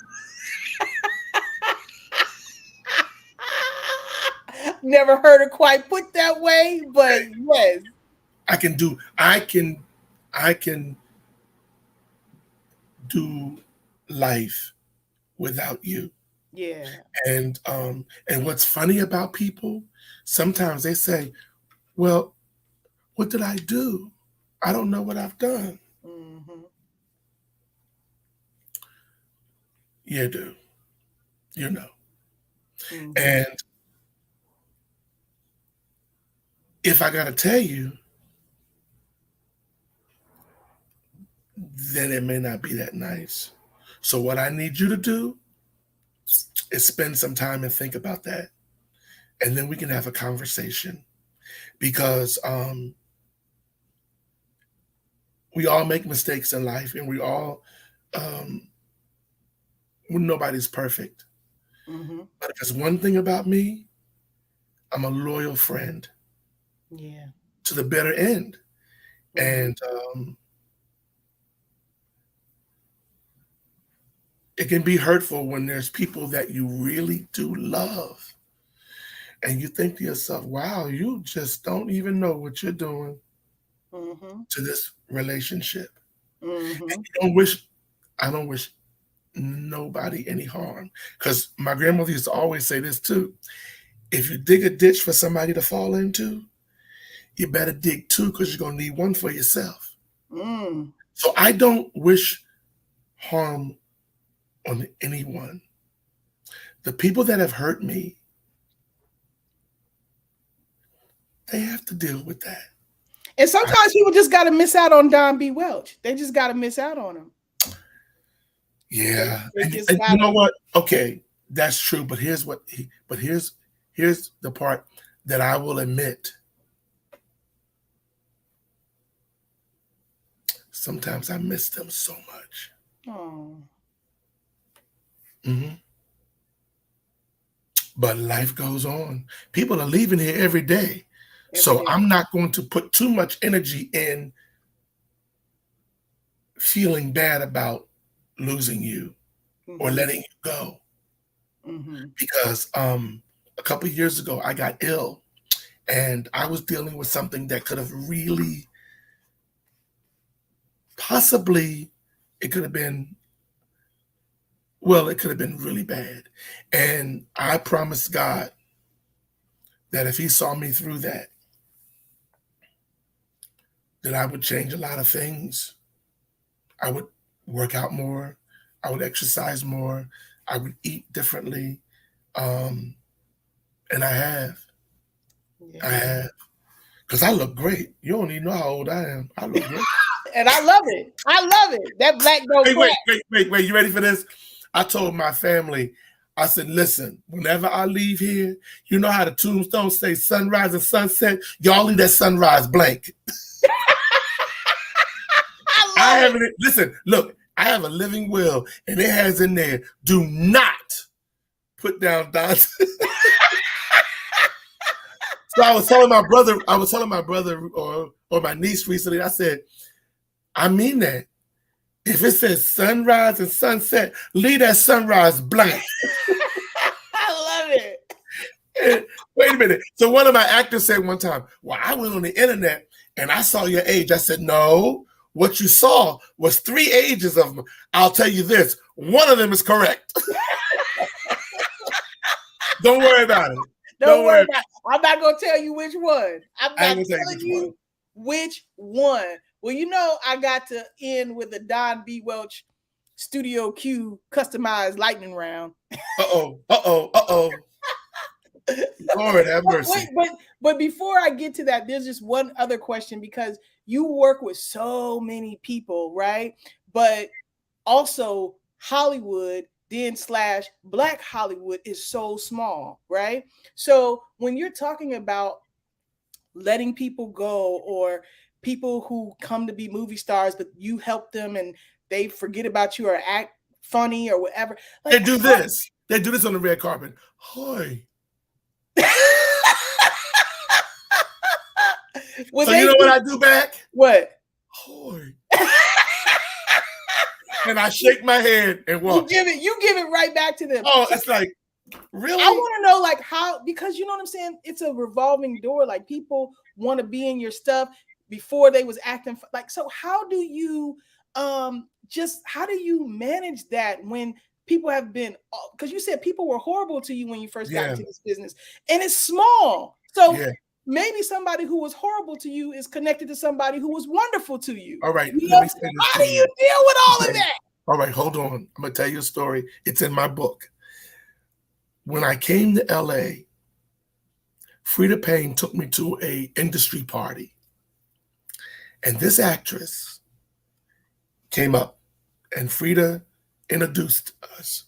Never heard it quite put that way, but yes. I can do life without you. Yeah. And what's funny about people, sometimes they say, well, what did I do? I don't know what I've done. You do. You know. And if I got to tell you, then it may not be that nice. So what I need you to do is spend some time and think about that. And then we can have a conversation. Because we all make mistakes in life, and we all, nobody's perfect. But if there's one thing about me, I'm a loyal friend. Yeah. To the bitter end. And it can be hurtful when there's people that you really do love. And you think to yourself, wow, you just don't even know what you're doing to this relationship. And I don't wish nobody any harm. Because my grandmother used to always say this too. If you dig a ditch for somebody to fall into, you better dig two because you're going to need one for yourself. So I don't wish harm on anyone. The people that have hurt me, they have to deal with that. And sometimes people just got to miss out on Don B. Welch. They just got to miss out on him. Yeah. And you know what? Okay, that's true. But here's the part that I will admit. Sometimes I miss them so much. Oh. But life goes on. People are leaving here every day. So I'm not going to put too much energy in feeling bad about losing you or letting you go. Because a couple of years ago, I got ill and I was dealing with something that could have really, possibly, it could have been really bad. And I promised God that if he saw me through that I would change a lot of things. I would work out more. I would exercise more. I would eat differently. And I have. Yeah. I have. Because I look great. You don't even know how old I am. I look great. And I love it. I love it. That black don't crack. Wait. You ready for this? I told my family, I said, listen, whenever I leave here, you know how the tombstone say sunrise and sunset? Y'all leave that sunrise blank. Listen, look, I have a living will, and it has in there, do not put down Don's. So I was telling my brother or my niece recently, I said, I mean that. If it says sunrise and sunset, leave that sunrise blank. I love it. And, wait a minute. So one of my actors said one time, well, I went on the internet and I saw your age. I said, no, what you saw was 3 ages of them. I'll tell you this, one of them is correct. Don't worry about it. Don't worry about it. I'm not going to tell you which one. I'm not telling you which one. Well, you know, I got to end with a Don B. Welch Studio Q customized lightning round. Lord have mercy. But before I get to that, there's just one other question, because you work with so many people, right? But also Hollywood, then / Black Hollywood is so small, right? So when you're talking about letting people go, or people who come to be movie stars, but you help them and they forget about you or act funny or whatever. Like, they do this. They do this on the red carpet. Hi. So you know what I do back? What? Hi. And I shake my head and walk. You give it right back to them. Oh, it's like, really? I want to know, like, how, because you know what I'm saying? It's a revolving door. Like, people want to be in your stuff before they was acting like, so how do you how do you manage that when people have been, because you said people were horrible to you when you first got into this business, and it's small. So maybe somebody who was horrible to you is connected to somebody who was wonderful to you. All right. How do you deal with all of that? All right, hold on. I'm going to tell you a story. It's in my book. When I came to LA, Frida Payne took me to a industry party. And this actress came up and Frida introduced us.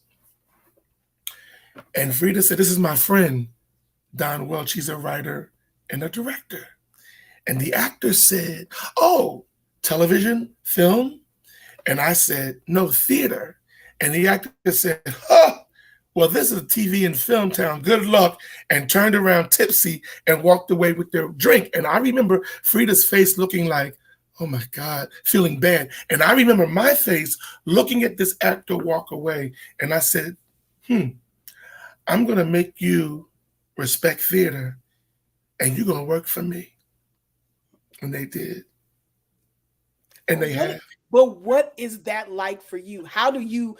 And Frida said, this is my friend, Don Welch. He's a writer and a director. And the actor said, oh, television, film? And I said, no, theater. And the actor said, well, this is a TV and film town. Good luck. And turned around tipsy and walked away with their drink. And I remember Frida's face looking like, oh my God, feeling bad. And I remember my face looking at this actor walk away. And I said, I'm going to make you respect theater and you're going to work for me. And they did. And they have. But what is that like for you? How do you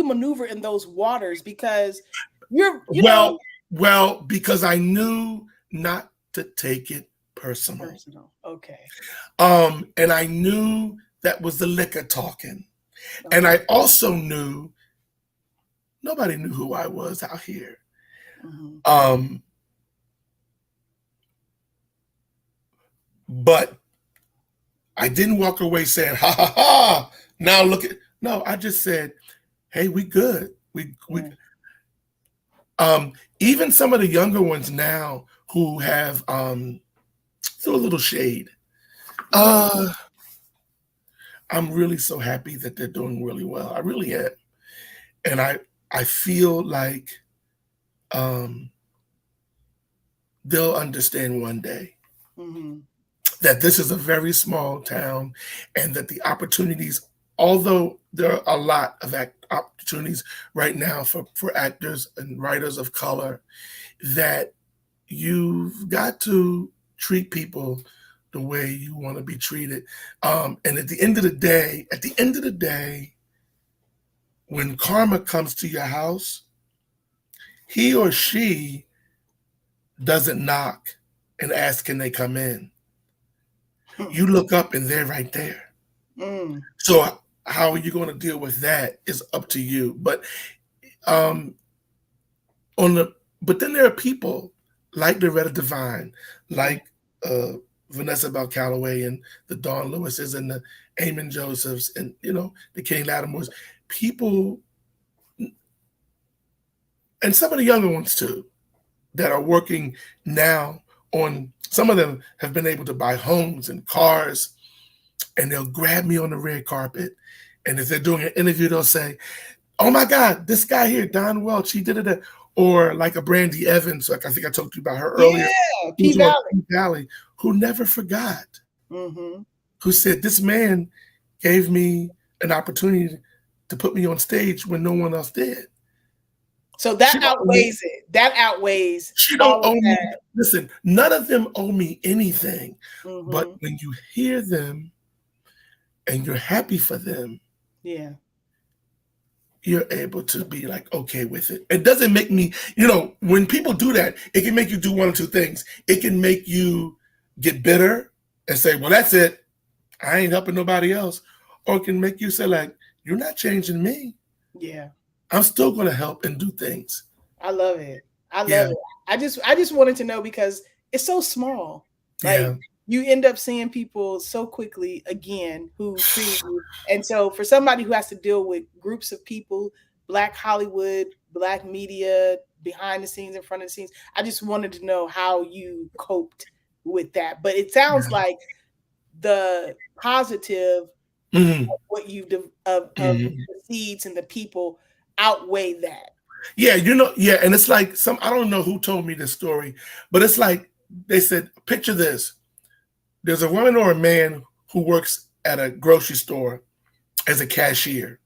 maneuver in those waters? Because well, because I knew not to take it personal. Okay. And I knew that was the liquor talking. Okay. And I also knew nobody knew who I was out here. Mm-hmm. But I didn't walk away saying, ha ha ha, now look at, no, I just said, hey, we good. We even some of the younger ones now who have threw a little shade. I'm really so happy that they're doing really well. I really am. And I feel like they'll understand one day. Mm-hmm. That this is a very small town and that the opportunities, although there are a lot of opportunities right now for actors and writers of color, that you've got to treat people the way you want to be treated. And at the end of the day, when karma comes to your house, he or she doesn't knock and ask, can they come in? You look up and they're right there. Mm. So how are you going to deal with that is up to you. But then there are people like Loretta Devine, like Vanessa Bell Calloway and the Dawn Lewises and Eamon Josephs and, the King Latimores, people, and some of the younger ones too, that are working now on, some of them have been able to buy homes and cars, and they'll grab me on the red carpet. And if they're doing an interview, they'll say, oh my God, this guy here, Don Welch, he did it. Or like a Brandy Evans, like I think I talked to you about her earlier. Yeah, P-Valley. P-Valley, who never forgot. Mm-hmm. Who said, this man gave me an opportunity to put me on stage when no one else did. So that outweighs it. That outweighs. She don't owe me. Listen, none of them owe me anything. Mm-hmm. But when you hear them and you're happy for them, yeah, you're able to be like, okay with it. It doesn't make me, when people do that, it can make you do one or two things. It can make you get bitter and say, well, that's it. I ain't helping nobody else. Or it can make you say, like, you're not changing me. Yeah. I'm still going to help and do things. I love it. I love it. I just wanted to know because it's so small. Like you end up seeing people so quickly again who treat you. And so for somebody who has to deal with groups of people, Black Hollywood, Black media, behind the scenes, in front of the scenes, I just wanted to know how you coped with that. But it sounds like the positive of what you've of the seeds and the people outweigh that. Yeah, and it's like I don't know who told me this story, but it's like they said, picture this. There's a woman or a man who works at a grocery store as a cashier,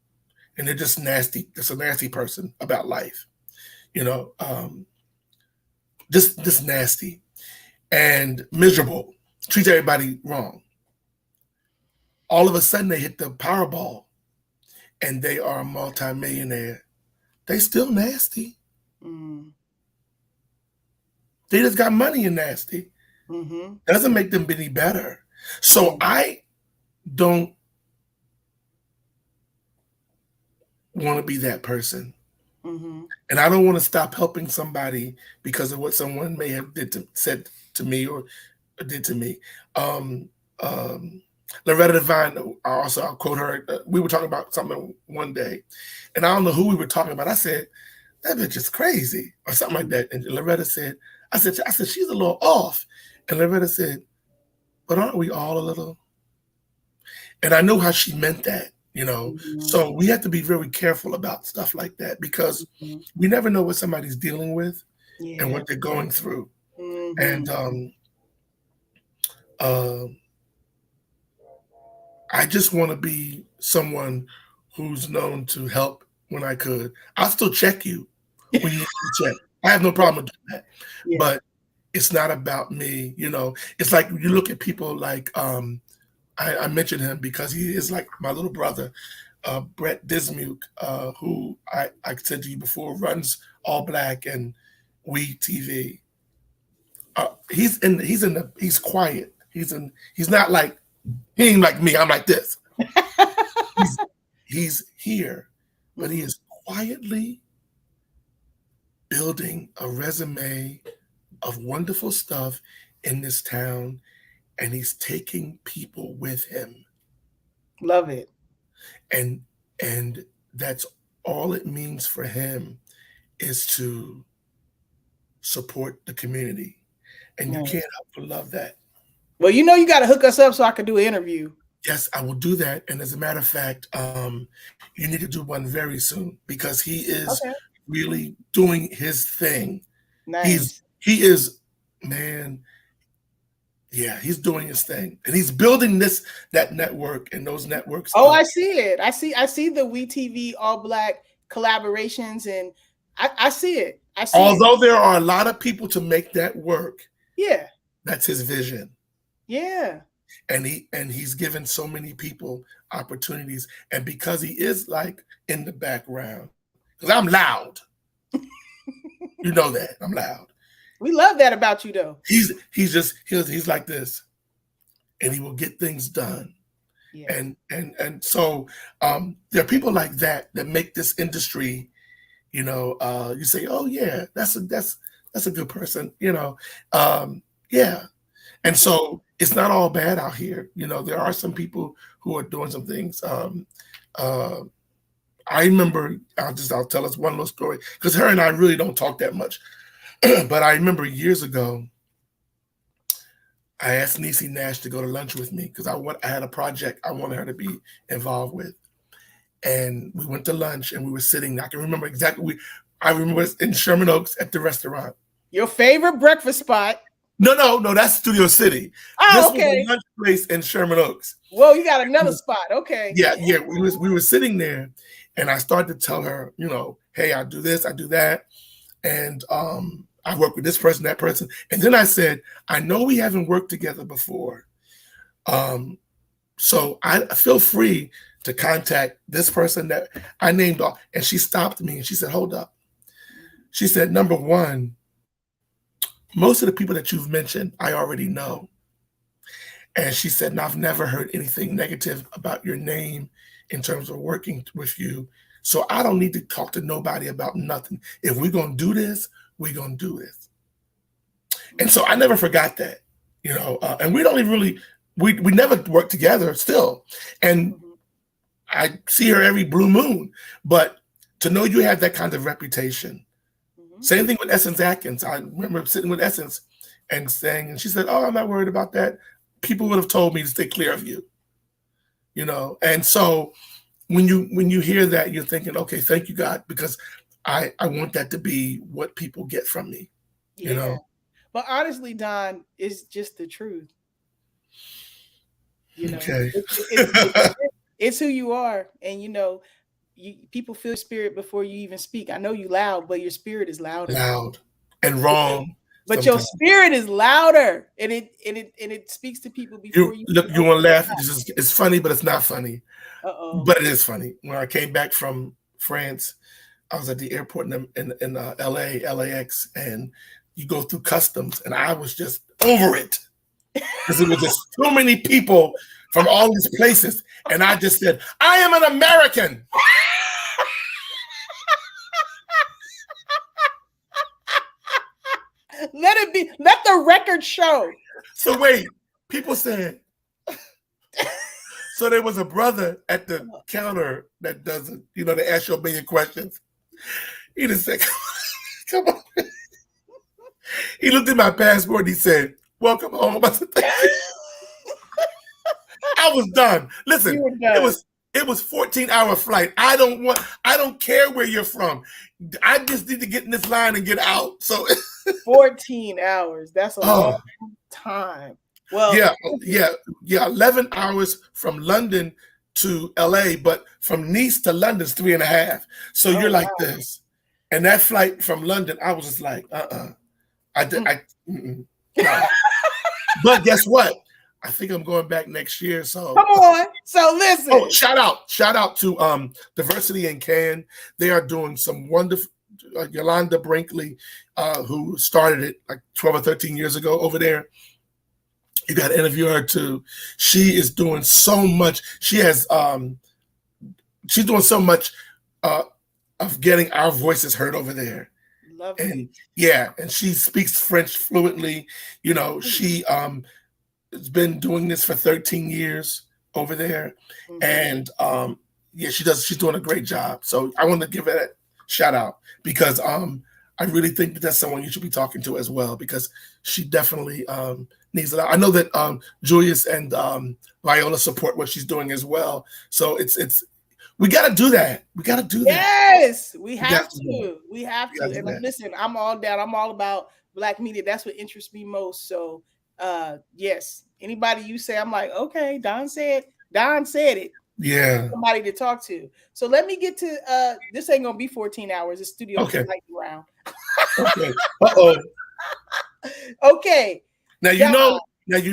and they're just nasty. Just a nasty person about life, just nasty and miserable, treats everybody wrong. All of a sudden they hit the Powerball and they are a multimillionaire. They still nasty. Mm. They just got money and nasty. Mm-hmm. Doesn't make them any better. So I don't want to be that person. Mm-hmm. And I don't want to stop helping somebody because of what someone may have said to me or did to me. Loretta Devine, I'll quote her. We were talking about something one day, and I don't know who we were talking about. I said, that bitch is crazy, or something like that. And Loretta said, I said, she's a little off. And Loretta said, but aren't we all a little? And I know how she meant that, Mm-hmm. So we have to be very careful about stuff like that because we never know what somebody's dealing with and what they're going through. Mm-hmm. And I just want to be someone who's known to help when I could. I'll still check you when you need to check. I have no problem with that. Yeah. But it's not about me, It's like you look at people like, I mentioned him because he is like my little brother, Brett Dismuke, who I said to you before, runs All Black and We TV. He's quiet. He's not like, he ain't like me. I'm like this. he's here, but he is quietly building a resume of wonderful stuff in this town, and he's taking people with him. Love it. And that's all it means for him is to support the community. And you can't help but love that. Well, you got to hook us up so I can do an interview. Yes, I will do that. And as a matter of fact, you need to do one very soon because he is really doing his thing. Nice. He is, man. Yeah, he's doing his thing, and he's building that network and those networks. Oh, I see it. I see the We TV All Black collaborations, and I see it. Although there are a lot of people to make that work. Yeah, that's his vision. Yeah. And he's given so many people opportunities. And because he is like in the background, because I'm loud. You know that. I'm loud. We love that about you though. He's like this. And he will get things done. Yeah. And so there are people like that make this industry, you say, oh yeah, that's a good person, yeah. And so it's not all bad out here. You know, there are some people who are doing some things. I remember, I'll tell us one little story, because her and I really don't talk that much. But I remember years ago, I asked Niecy Nash to go to lunch with me because I had a project I wanted her to be involved with. And we went to lunch and we were sitting, I can remember exactly, I remember it was in Sherman Oaks at the restaurant. Your favorite breakfast spot? No, that's Studio City. Oh, this okay. was a lunch place in Sherman Oaks. Whoa, you got another spot. Okay. Yeah. We were sitting there and I started to tell her, you know, hey, I do this, I do that. And I work with this person, that person. And then I said, I know we haven't worked together before. So I feel free to contact this person that I named off. And she stopped me and she said, hold up. She said, number one, most of the people that you've mentioned, I already know. And she said, no, I've never heard anything negative about your name in terms of working with you. So I don't need to talk to nobody about nothing. If we're going to do this, we're going to do this. And so I never forgot that, you know, and we don't even really, we never work together still. And I see her every blue moon, but to know you have that kind of reputation. Same thing with Essence Atkins. I remember sitting with Essence and saying, and she said, oh, I'm not worried about that. People would have told me to stay clear of you, you know? And so when you hear that, you're thinking, okay, thank you, God, because I want that to be what people get from me, you know? But honestly, Don, it's just the truth. You know, okay. It's who you are. And, you know, people feel your spirit before you even speak. I know you loud, but your spirit is louder. Loud and wrong. But sometimes. your spirit is louder, and it speaks to people before you. Look, you want to laugh? It's funny, but it's not funny. Uh-oh. But it is funny. When I came back from France, I was at the airport in LAX, and you go through customs, and I was just over it because it was just so many people from all these places, and I just said, "I am an American." Let it be. Let the record show. So wait, people said. So there was a brother at the counter that doesn't, you know, they ask you a million questions. He just said, "Come on." He looked at my passport and he said, "Welcome home." I said, "Thank you." I was done. Listen, it was 14-hour flight. I don't care where you're from. I just need to get in this line and get out. So 14 hours. That's a long time. Well, yeah. 11 hours from London to LA, but from Nice to London's 3.5. So you're like this. And that flight from London, I was just like, But guess what? I think I'm going back next year. So come on. So listen. Oh, shout out to Diversity in Cannes. They are doing some wonderful. Yolanda Brinkley, who started it like 12 or 13 years ago over there. You got to interview her too. She is doing so much. She's doing so much of getting our voices heard over there. Love and it. And she speaks French fluently. You know, she has been doing this for 13 years over there. And she's doing a great job. So I want to give her that shout out because I really think that's someone you should be talking to as well because she definitely needs it. I know that Julius and Viola support what she's doing as well. So we got to do that. We got to do that. Yes, we have to. We have to. And listen, I'm all down. I'm all about Black media. That's what interests me most. So yes, anybody you say, I'm like, okay, Don said it. Yeah. Somebody to talk to. So let me get to this ain't gonna be 14 hours. The studio lightning round. Okay. Uh-oh. Okay. Now you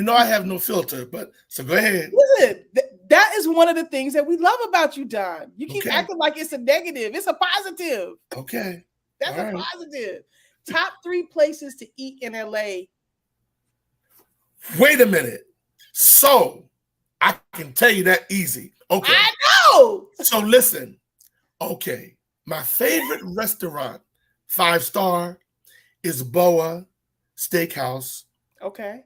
know I have no filter, but so go ahead. Listen, that is one of the things that we love about you, Don. You keep acting like it's a negative. It's a positive. Okay. That's all a positive. Top 3 places to eat in LA. Wait a minute. So I can tell you that easy. Okay. I know. So listen. Okay. My favorite restaurant, 5-star, is Boa Steakhouse. Okay.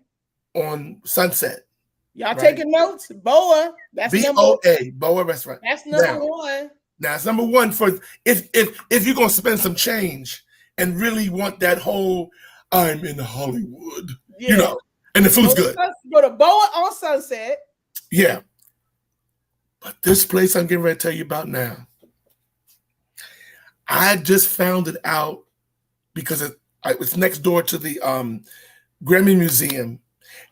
on Sunset. Y'all Right. taking notes? Boa. That's BOA, Boa Restaurant. That's number one. Now it's number one for if you're gonna spend some change and really want that whole I'm in Hollywood, you know, and the food's good. Go to Boa on Sunset. Yeah. But this place I'm getting ready to tell you about now, I just found it out because it's next door to the Grammy Museum,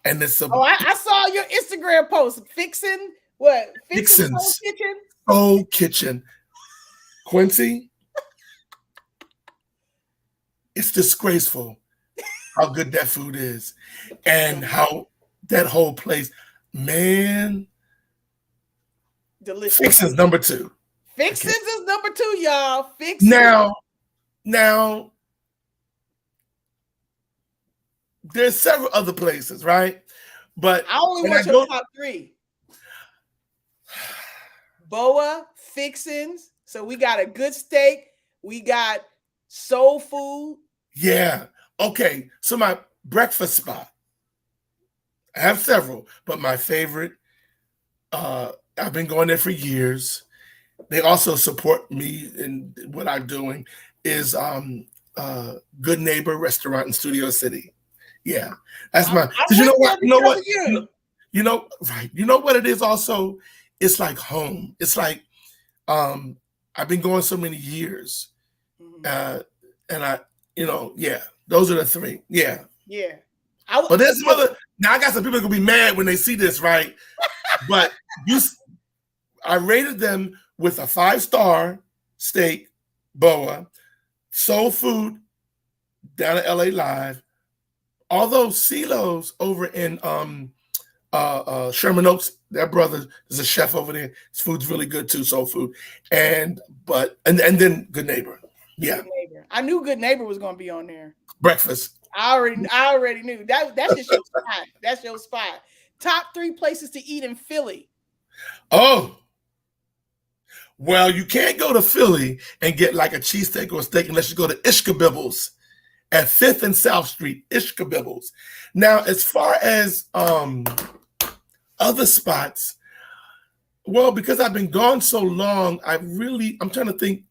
and it's a I saw your Instagram post. Fixin' what? Fixin's Soul Kitchen. Soul Kitchen. Quencie, it's disgraceful how good that food is and how that whole place, man. Delicious. Fixin's number two. Fixin's is number two, y'all. Fixin'. Now, there's several other places, right? But I only want your top three. Boa, Fixin's. So we got a good steak. We got soul food. Yeah. Okay. So my breakfast spot, I have several, but my favorite, I've been going there for years. They also support me in what I'm doing, is Good Neighbor Restaurant in Studio City. Yeah. That's my, because you know what? You know, right. You know what it is also? It's like home. It's like, I've been going so many years, and I, those are the three. Yeah. Yeah. But there's some other. Now I got some people gonna be mad when they see this, right? But I rated them with a 5-star steak, Boa, soul food down at LA Live. Although CeeLo's over in Sherman Oaks, their brother is a chef over there. His food's really good too, soul food. And then Good Neighbor. Yeah. Good Neighbor. I knew Good Neighbor was gonna be on there. Breakfast. I already knew. That's just your spot. That's your spot. Top 3 places to eat in Philly. Oh. Well, you can't go to Philly and get like a cheesesteak or a steak unless you go to Ishkabibbles at 5th and South Street. Ishkabibbles. Now, as far as other spots, well, because I've been gone so long, I'm trying to think.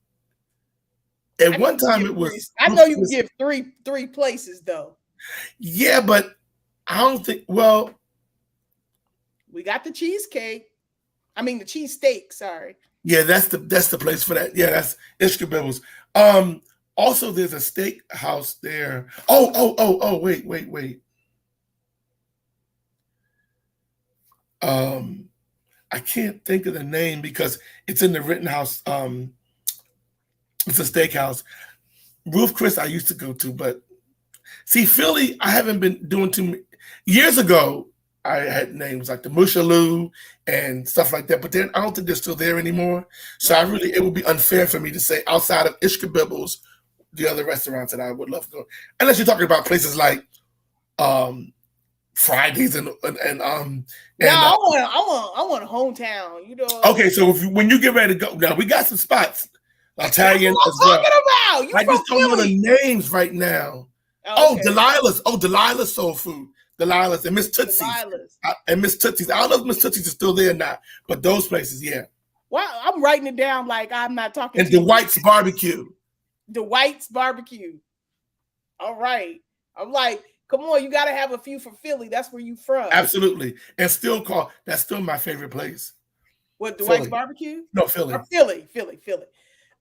At one time it was. I know you can give three places though. Yeah, but I don't think. Well, we got the cheesecake. I mean the cheesesteak. Sorry. Yeah, that's the place for that. Yeah, that's Ishkabibbles. Also, there's a steak house there. Oh, wait. I can't think of the name because it's in the Rittenhouse. It's a steakhouse. Ruth Chris I used to go to, but see, Philly, I haven't been doing too many. Years ago, I had names like the Mushaloo and stuff like that, but then I don't think they're still there anymore. So it would be unfair for me to say outside of Ishkabibbles, the other restaurants that I would love to go. Unless you're talking about places like Fridays and I want hometown. You know. Okay, so when you get ready to go, now we got some spots. Italian That's what I'm talking about. I just don't know the names right now. Oh, Delilah's. Oh, Delilah's soul food. Delilah's and Miss Tootsie's. And Miss Tootsie's. I don't know if Miss Tootsie's is still there or not, but those places, yeah. Well, I'm writing it down like I'm not talking. And Dwight's Barbecue. Dwight's Barbecue. All right. I'm like, come on, you got to have a few for Philly. That's where you from. Absolutely. And that's still my favorite place. What, Dwight's Barbecue? No, Philly. Or Philly.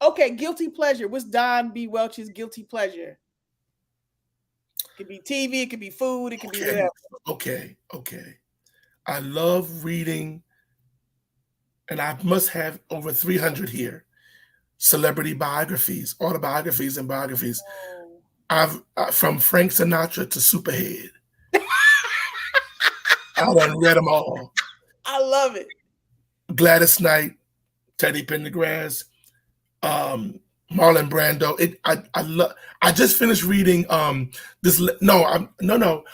Okay, guilty pleasure. What's Don B. Welch's guilty pleasure? It could be TV, it could be food, it could be whatever. Okay. I love reading, and I must have over 300 here. Celebrity biographies, autobiographies, and biographies. I've from Frank Sinatra to Superhead. I done read them all. I love it. Gladys Knight, Teddy Pendergrass, Marlon Brando. I just finished reading this. No.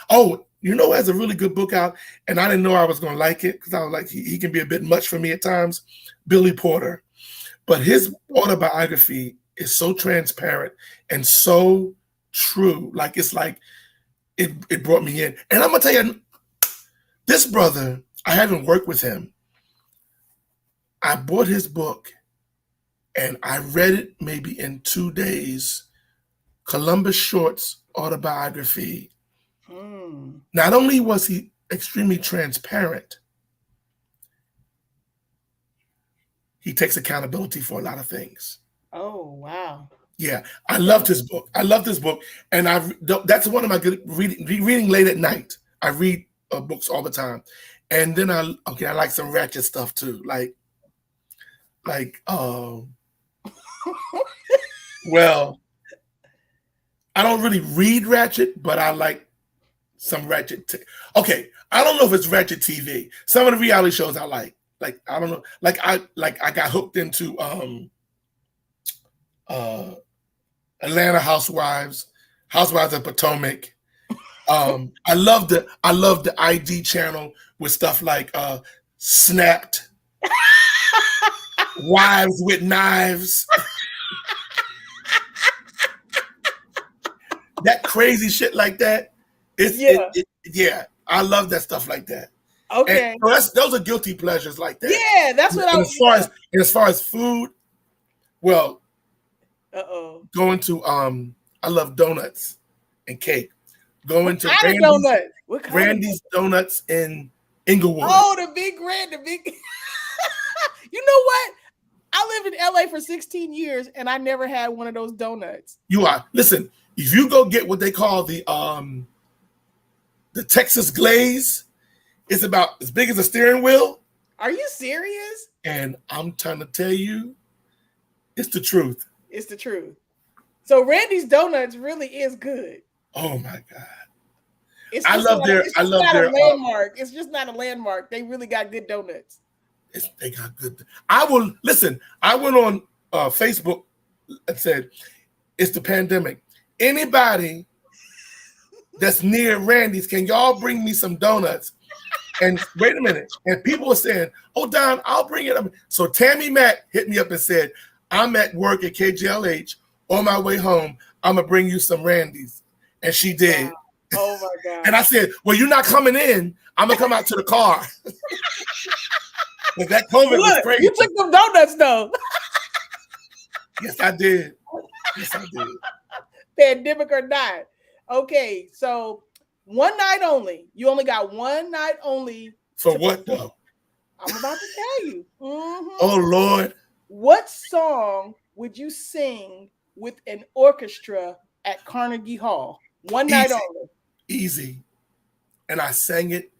Oh, you know, has a really good book out, and I didn't know I was going to like it because I was like, he can be a bit much for me at times. Billy Porter, but his autobiography is so transparent and so true. Like it's like it brought me in, and I'm gonna tell you, This brother, I haven't worked with him. I bought his book and I read it maybe in 2 days. Columbus Short's autobiography. Not only was he extremely transparent, he takes accountability for a lot of things. Oh, wow. Yeah, I loved his book. And that's one of my good reading late at night. I read books all the time. And then I like some ratchet stuff too. Well, I don't really read ratchet, but I like some ratchet. Okay, I don't know if it's ratchet TV. Some of the reality shows I like. I don't know. I got hooked into Atlanta Housewives of Potomac. I love the ID channel with stuff like Snapped, Wives with Knives. That crazy shit like that. I love that stuff like that. Okay. And so those are guilty pleasures like that. Yeah, that's what I was. As far as food, well, going to I love donuts and cake. Going to Randy's Donuts in Inglewood. Oh, the big. You know what? I lived in LA for 16 years and I never had one of those donuts. Listen, if you go get what they call the Texas glaze, it's about as big as a steering wheel. Are you serious? And I'm trying to tell you, it's the truth. It's the truth. So Randy's Donuts really is good. Oh my God. I love their landmark. It's just not a landmark. They really got good donuts. They got good. I went on Facebook and said, it's the pandemic. Anybody that's near Randy's, can y'all bring me some donuts? And wait a minute. And people were saying, oh, Don, I'll bring it up. So Tammy Mack hit me up and said, I'm at work at KGLH. On my way home, I'm going to bring you some Randy's. And she did. Wow. Oh, my God. And I said, well, you're not coming in. I'm going to come out to the car. That COVID was crazy. You took them donuts, though. Yes, I did. Pandemic or not. Okay, so one night only. You only got one night only. For what, though? I'm about to tell you. Mm-hmm. Oh, Lord. What song would you sing with an orchestra at Carnegie Hall? One night only. Easy. And I sang it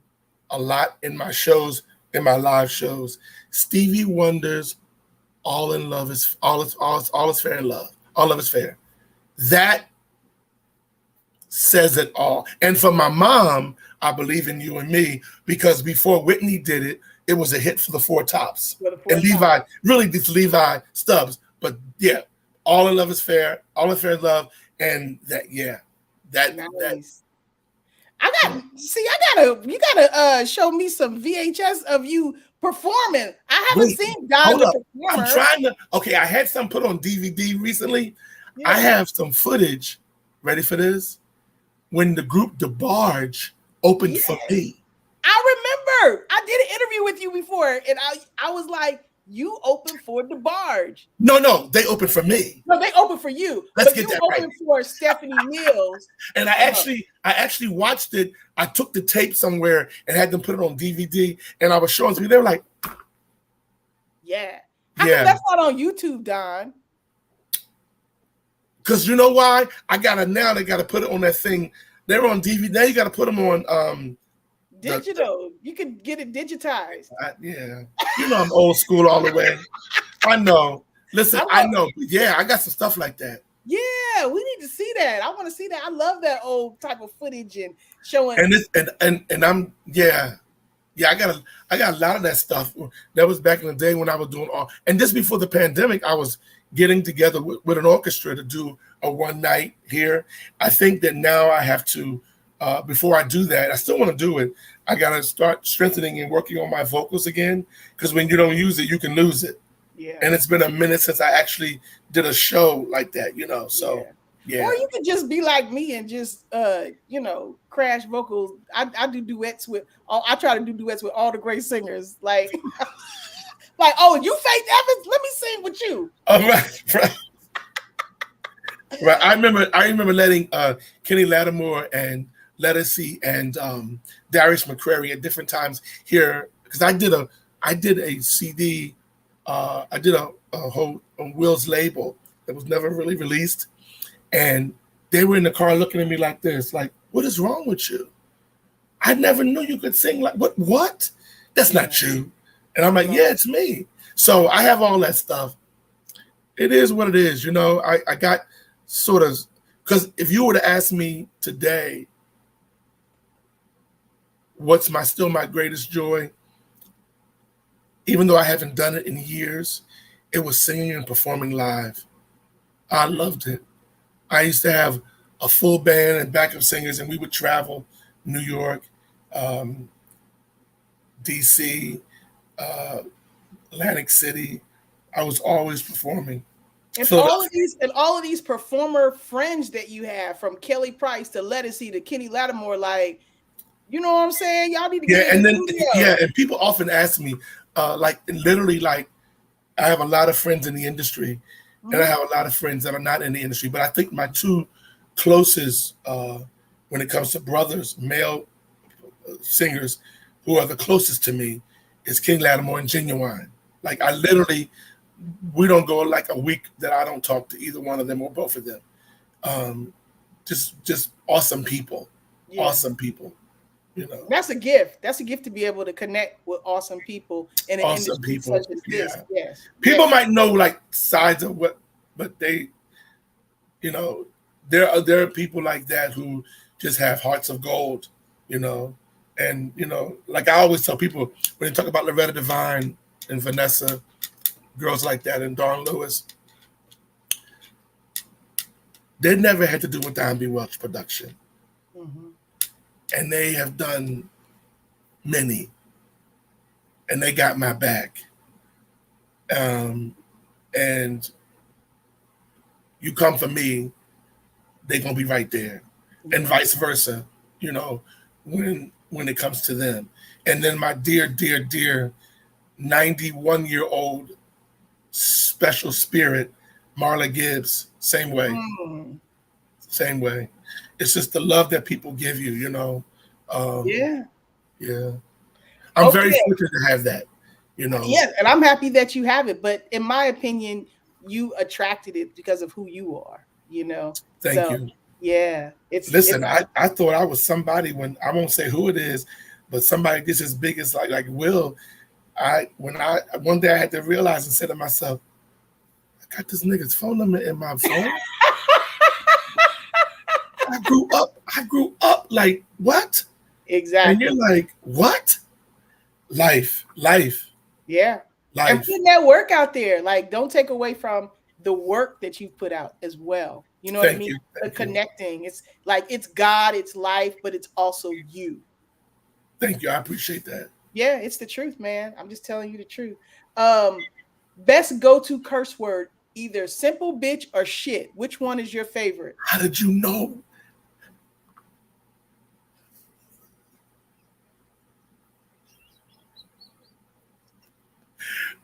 a lot in my shows, in my live shows. Stevie Wonder's All is Fair in Love. All Love is Fair. That says it all. And for my mom, I Believe in You and Me, because before Whitney did it, it was a hit for the Four Tops. And Levi, really this Levi Stubbs. But yeah, All in Love is Fair, All in Fair is Love, and that, yeah. Nice. You gotta show me some VHS of you performing. I haven't seen Don perform. I'm trying to. Okay, I had some put on DVD recently. Yeah. I have some footage. Ready for this? When the group DeBarge opened for me. I remember. I did an interview with you before, and I was like, you opened for DeBarge. No, they opened for me. No, they opened for you. Let's get that right. You opened for Stephanie Mills. And I actually watched it. I took the tape somewhere and had them put it on DVD, and I was showing to me. They were like, yeah. How come that's not on YouTube, Don? Because you know why? They got to put it on that thing. They're on DVD. Now you got to put them on digital. You can get it digitized. Yeah. You know I'm old school all the way. I know. Listen, I know. Yeah, I got some stuff like that. Yeah, we need to see that. I want to see that. I love that old type of footage and showing. And I'm I got a lot of that stuff. That was back in the day when I was doing all. And just before the pandemic, I was getting together with an orchestra to do a one night here. I think that now I have to. Before I do that, I still want to do it. I got to start strengthening and working on my vocals again, because when you don't use it, you can lose it. Yeah. And it's been a minute since I actually did a show like that, So Yeah. Or you could just be like me and just crash vocals. I do duets with I try to do duets with all the great singers. Like like, oh, you Faith Evans? Let me sing with you. Oh, right. Right. I remember letting Kenny Lattimore and Lettucey and Darius McCrary at different times here, because I did a CD, I did a whole on Will's label that was never really released, and they were in the car looking at me like this, like, what is wrong with you? I never knew you could sing like what? That's not you. And I'm like, yeah, it's me. So I have all that stuff. It is what it is, you know. I got sort of, because if you were to ask me today, what's still my greatest joy, even though I haven't done it in years, it was singing and performing live. I loved it. I used to have a full band and backup singers, and we would travel New York, DC, Atlantic City. I was always performing. And all of these performer friends that you have, from Kelly Price to Lettucey to Kenny Lattimore, like, you know what I'm saying? Y'all need to get in the studio. And people often ask me, literally, like, I have a lot of friends in the industry, and I have a lot of friends that are not in the industry. But I think my two closest, when it comes to brothers, male singers, who are the closest to me, is King Lattimore and Genuine. Like, I literally, we don't go like a week that I don't talk to either one of them or both of them. Just awesome people. Yeah. Awesome people. You know, that's a gift. That's a gift to be able to connect with awesome people in an industry such as this. Yes. People might know like sides of what, but they, you know, there are people like that who just have hearts of gold, you know. And, you know, like I always tell people when they talk about Loretta Devine and Vanessa, girls like that, and Dawn Lewis, they never had to do with Don B. Welch production. Mm-hmm. And they have done many. And they got my back. And you come for me, they're going to be right there. Mm-hmm. And vice versa, you know, when it comes to them. And then my dear, dear, dear 91-year-old special spirit, Marla Gibbs, same way. Same way. It's just the love that people give you, you know. Yeah. I'm very fortunate to have that, you know. Yes, and I'm happy that you have it. But in my opinion, you attracted it because of who you are, you know. Thank you. Yeah. I thought I was somebody, when I won't say who it is, but somebody gets as big as like Will. One day I had to realize and say to myself, I got this nigga's phone number in my phone. I grew up like, what? Exactly. And you're like, what? Life. Yeah. Life. And putting that work out there. Like, don't take away from the work that you've put out as well. You know what I mean? Connecting. It's like, it's God, it's life, but it's also you. Thank you. I appreciate that. Yeah, it's the truth, man. I'm just telling you the truth. Best go-to curse word, either simple bitch or shit. Which one is your favorite? How did you know?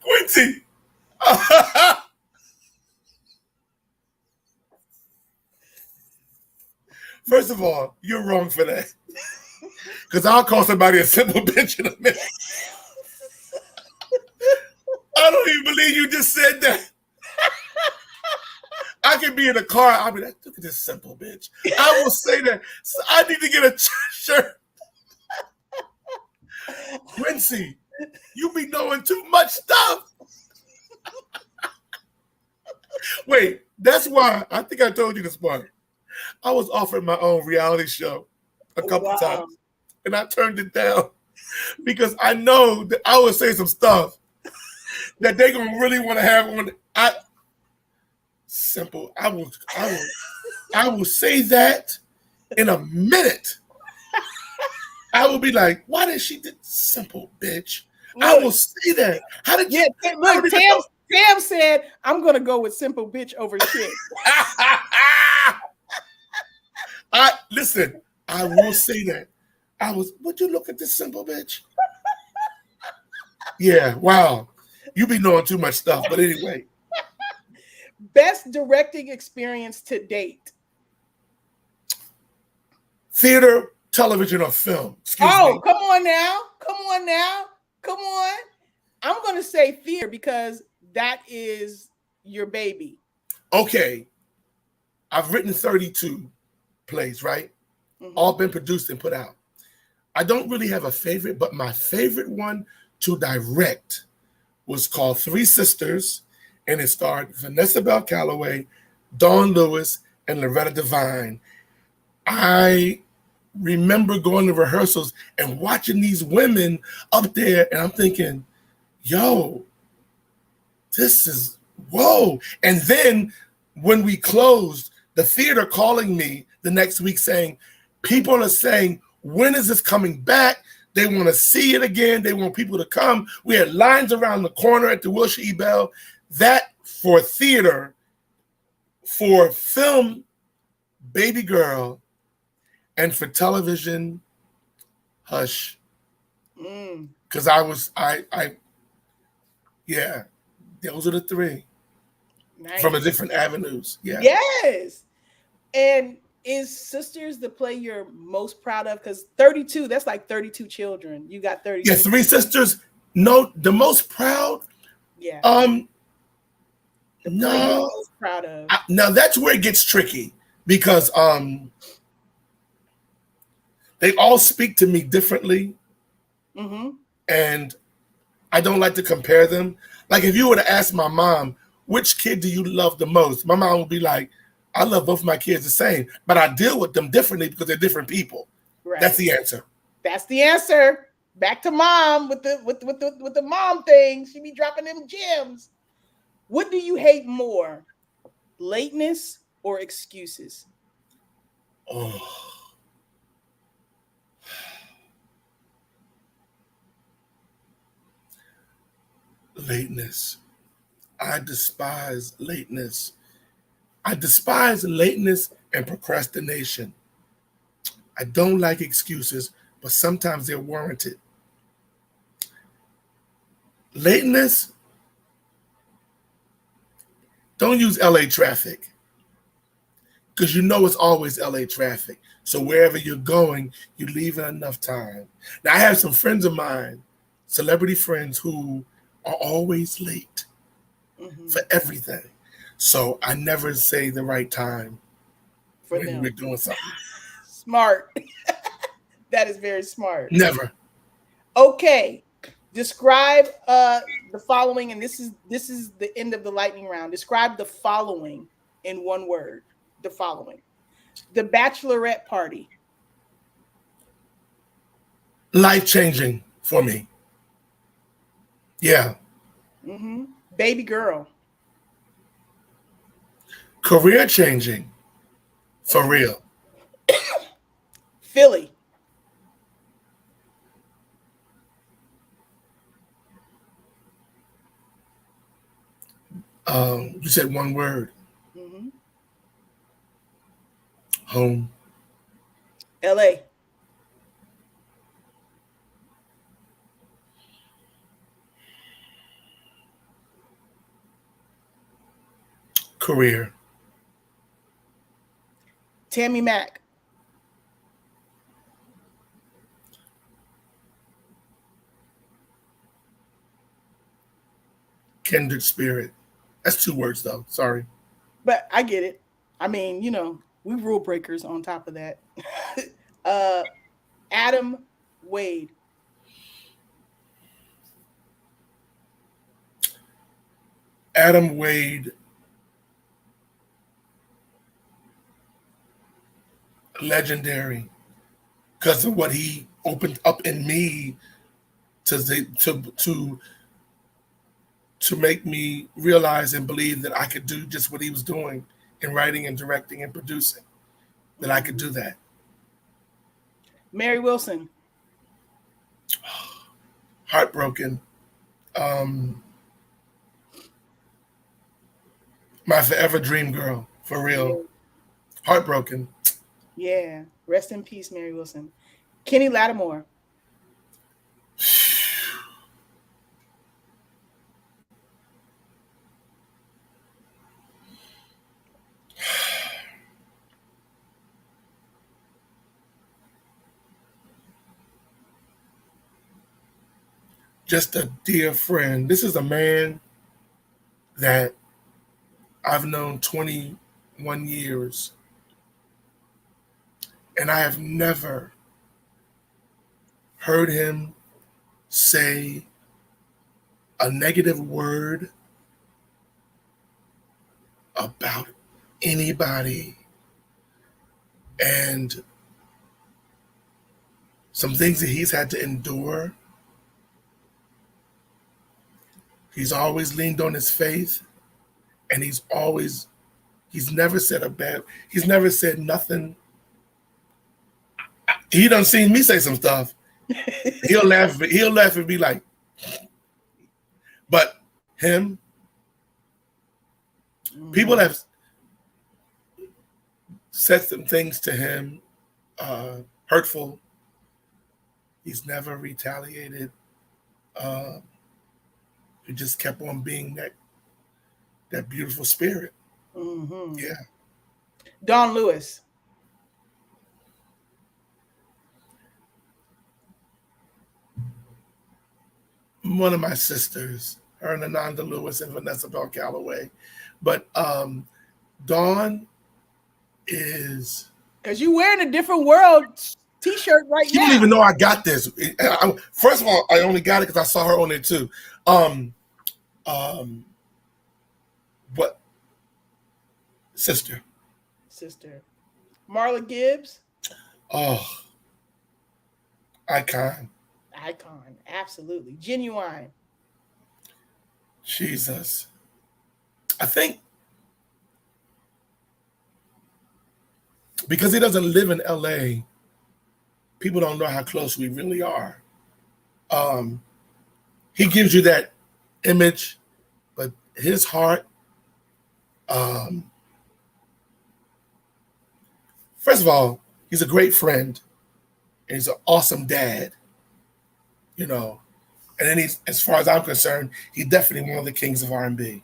Quencie. First of all, you're wrong for that. Because I'll call somebody a simple bitch in a minute. I don't even believe you just said that. I can be in a car. I'll be like, look at this simple bitch. I will say that. So I need to get a shirt. Quencie, you be knowing too much stuff. Wait, that's why I think I told you this part. I was offered my own reality show a couple times, and I turned it down because I know that I would say some stuff that they're gonna really want to have on. Simple. I will say that in a minute. I will be like, why did she do simple bitch? I will say that. How did you? Look, Sam said, I'm going to go with simple bitch over shit. Listen, I will say that. Would you look at this simple bitch? Yeah, wow. You be knowing too much stuff, but anyway. Best directing experience to date. Theater, television, or film. Excuse me. Come on now. Come on. I'm going to say theater because that is your baby. Okay. I've written 32 plays, right? Mm-hmm. All been produced and put out. I don't really have a favorite, but my favorite one to direct was called Three Sisters, and it starred Vanessa Bell Calloway, Dawn Lewis, and Loretta Devine. I remember going to rehearsals and watching these women up there, and I'm thinking, yo, this is, whoa. And then when we closed, the theater calling me the next week saying, people are saying, when is this coming back? They want to see it again. They want people to come. We had lines around the corner at the Wilshire E. Bell. That for theater, for film, Baby Girl, and for television, Hush. Because yeah, those are the three. Nice. From the different avenues. Yeah. Yes. And is Sisters the play you're most proud of? Because 32, that's like 32 children. You got 32. Yeah, Three Sisters. No, the most proud. Yeah. No. Most proud of. Now that's where it gets tricky because they all speak to me differently. Mm-hmm. And I don't like to compare them. Like if you were to ask my mom, which kid do you love the most? My mom would be like, I love both my kids the same, but I deal with them differently because they're different people. Right. That's the answer. That's the answer. Back to mom with the mom thing. She be dropping them gems. What do you hate more? Lateness or excuses? Oh. Lateness. I despise lateness. I despise lateness and procrastination. I don't like excuses, but sometimes they're warranted. Lateness, don't use LA traffic because you know it's always LA traffic. So wherever you're going, you leave in enough time. Now, I have some friends of mine, celebrity friends, who are always late for everything. So I never say the right time for when we're doing something. Smart. That is very smart. Never. Okay. Describe the following, and this is the end of the lightning round. Describe the following in one word. The following. The bachelorette party. Life-changing for me. Yeah. Mm-hmm. Baby girl. Career changing. For real. Philly. You said one word. Mm-hmm. Home. LA. Career. Tammy Mack. Kindred spirit. That's 2 words though. Sorry. But I get it. I mean, you know, we rule breakers on top of that. Adam Wade. Adam Wade. Legendary because of what he opened up in me to make me realize and believe that I could do just what he was doing in writing and directing and producing, that I could do that. Mary Wilson. Heartbroken. My forever dream girl, for real. Heartbroken. Yeah. Rest in peace, Mary Wilson. Kenny Lattimore. Just a dear friend. This is a man that I've known 21 years, and I have never heard him say a negative word about anybody. And some things that he's had to endure, he's always leaned on his faith, and he's never said nothing. He done seen me say some stuff. He'll laugh and be like, but him, people have said some things to him, hurtful. He's never retaliated. He just kept on being that beautiful spirit. Mm-hmm. Yeah. Dawn Lewis. One of my sisters, her and Ananda Lewis and Vanessa Bell Calloway. But Dawn is... Because you wearing a Different World t-shirt right now. You don't even know I got this. First of all, I only got it because I saw her on it too. What? Sister. Marla Gibbs. Oh. Icon. Absolutely. Genuine. Jesus. I think because he doesn't live in LA, people don't know how close we really are. He gives you that image, but his heart, first of all, he's a great friend, and he's an awesome dad, you know. And then he's, as far as I'm concerned, he's definitely one of the kings of R&B.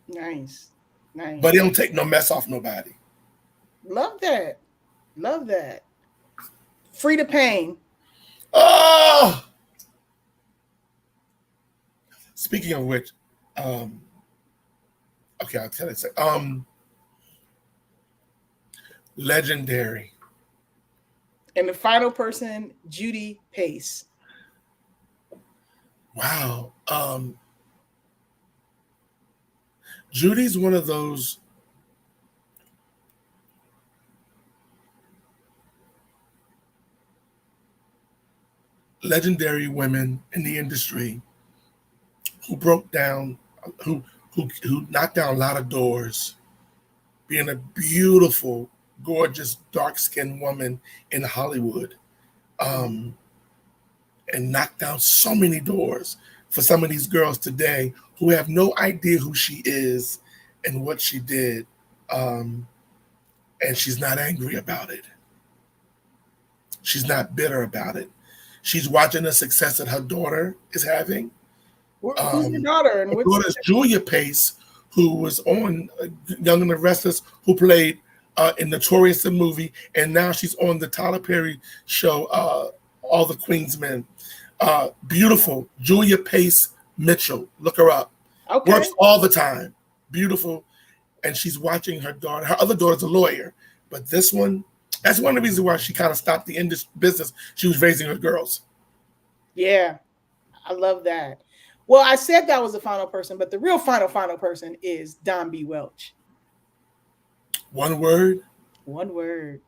Nice. But he don't take no mess off nobody. Love that. Frida Payne. Oh! Speaking of which, okay, I'll tell you. Legendary. And the final person, Judy Pace. Wow. Judy's one of those legendary women in the industry who broke down, who knocked down a lot of doors, being a beautiful, gorgeous, dark-skinned woman in Hollywood, and knocked down so many doors for some of these girls today who have no idea who she is and what she did, and she's not angry about it. She's not bitter about it. She's watching the success that her daughter is having. Who's your daughter? Her daughter is Julia Pace, who was on Young and the Restless, who played in Notorious the movie, and now she's on the Tyler Perry show, All the Queen's Men. Beautiful. Julia Pace Mitchell. Look her up. Okay. Works all the time. Beautiful. And she's watching her daughter. Her other daughter's a lawyer. But this one, that's one of the reasons why she kind of stopped the business. She was raising her girls. Yeah. I love that. Well, I said that was the final person, but the real final person is Don B. Welch. One word? One word.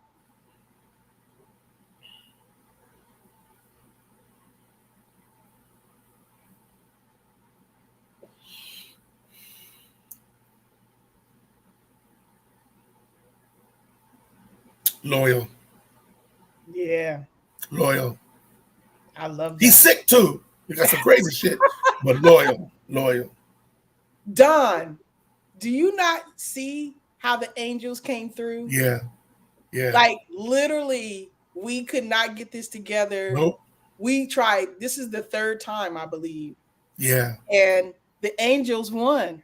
Loyal. Yeah. Loyal. I love that. He's sick too. He got some crazy shit, but loyal. Don. Do you not see how the angels came through? Yeah. Like literally, we could not get this together. Nope. We tried. This is the third time, I believe. Yeah. And the angels won.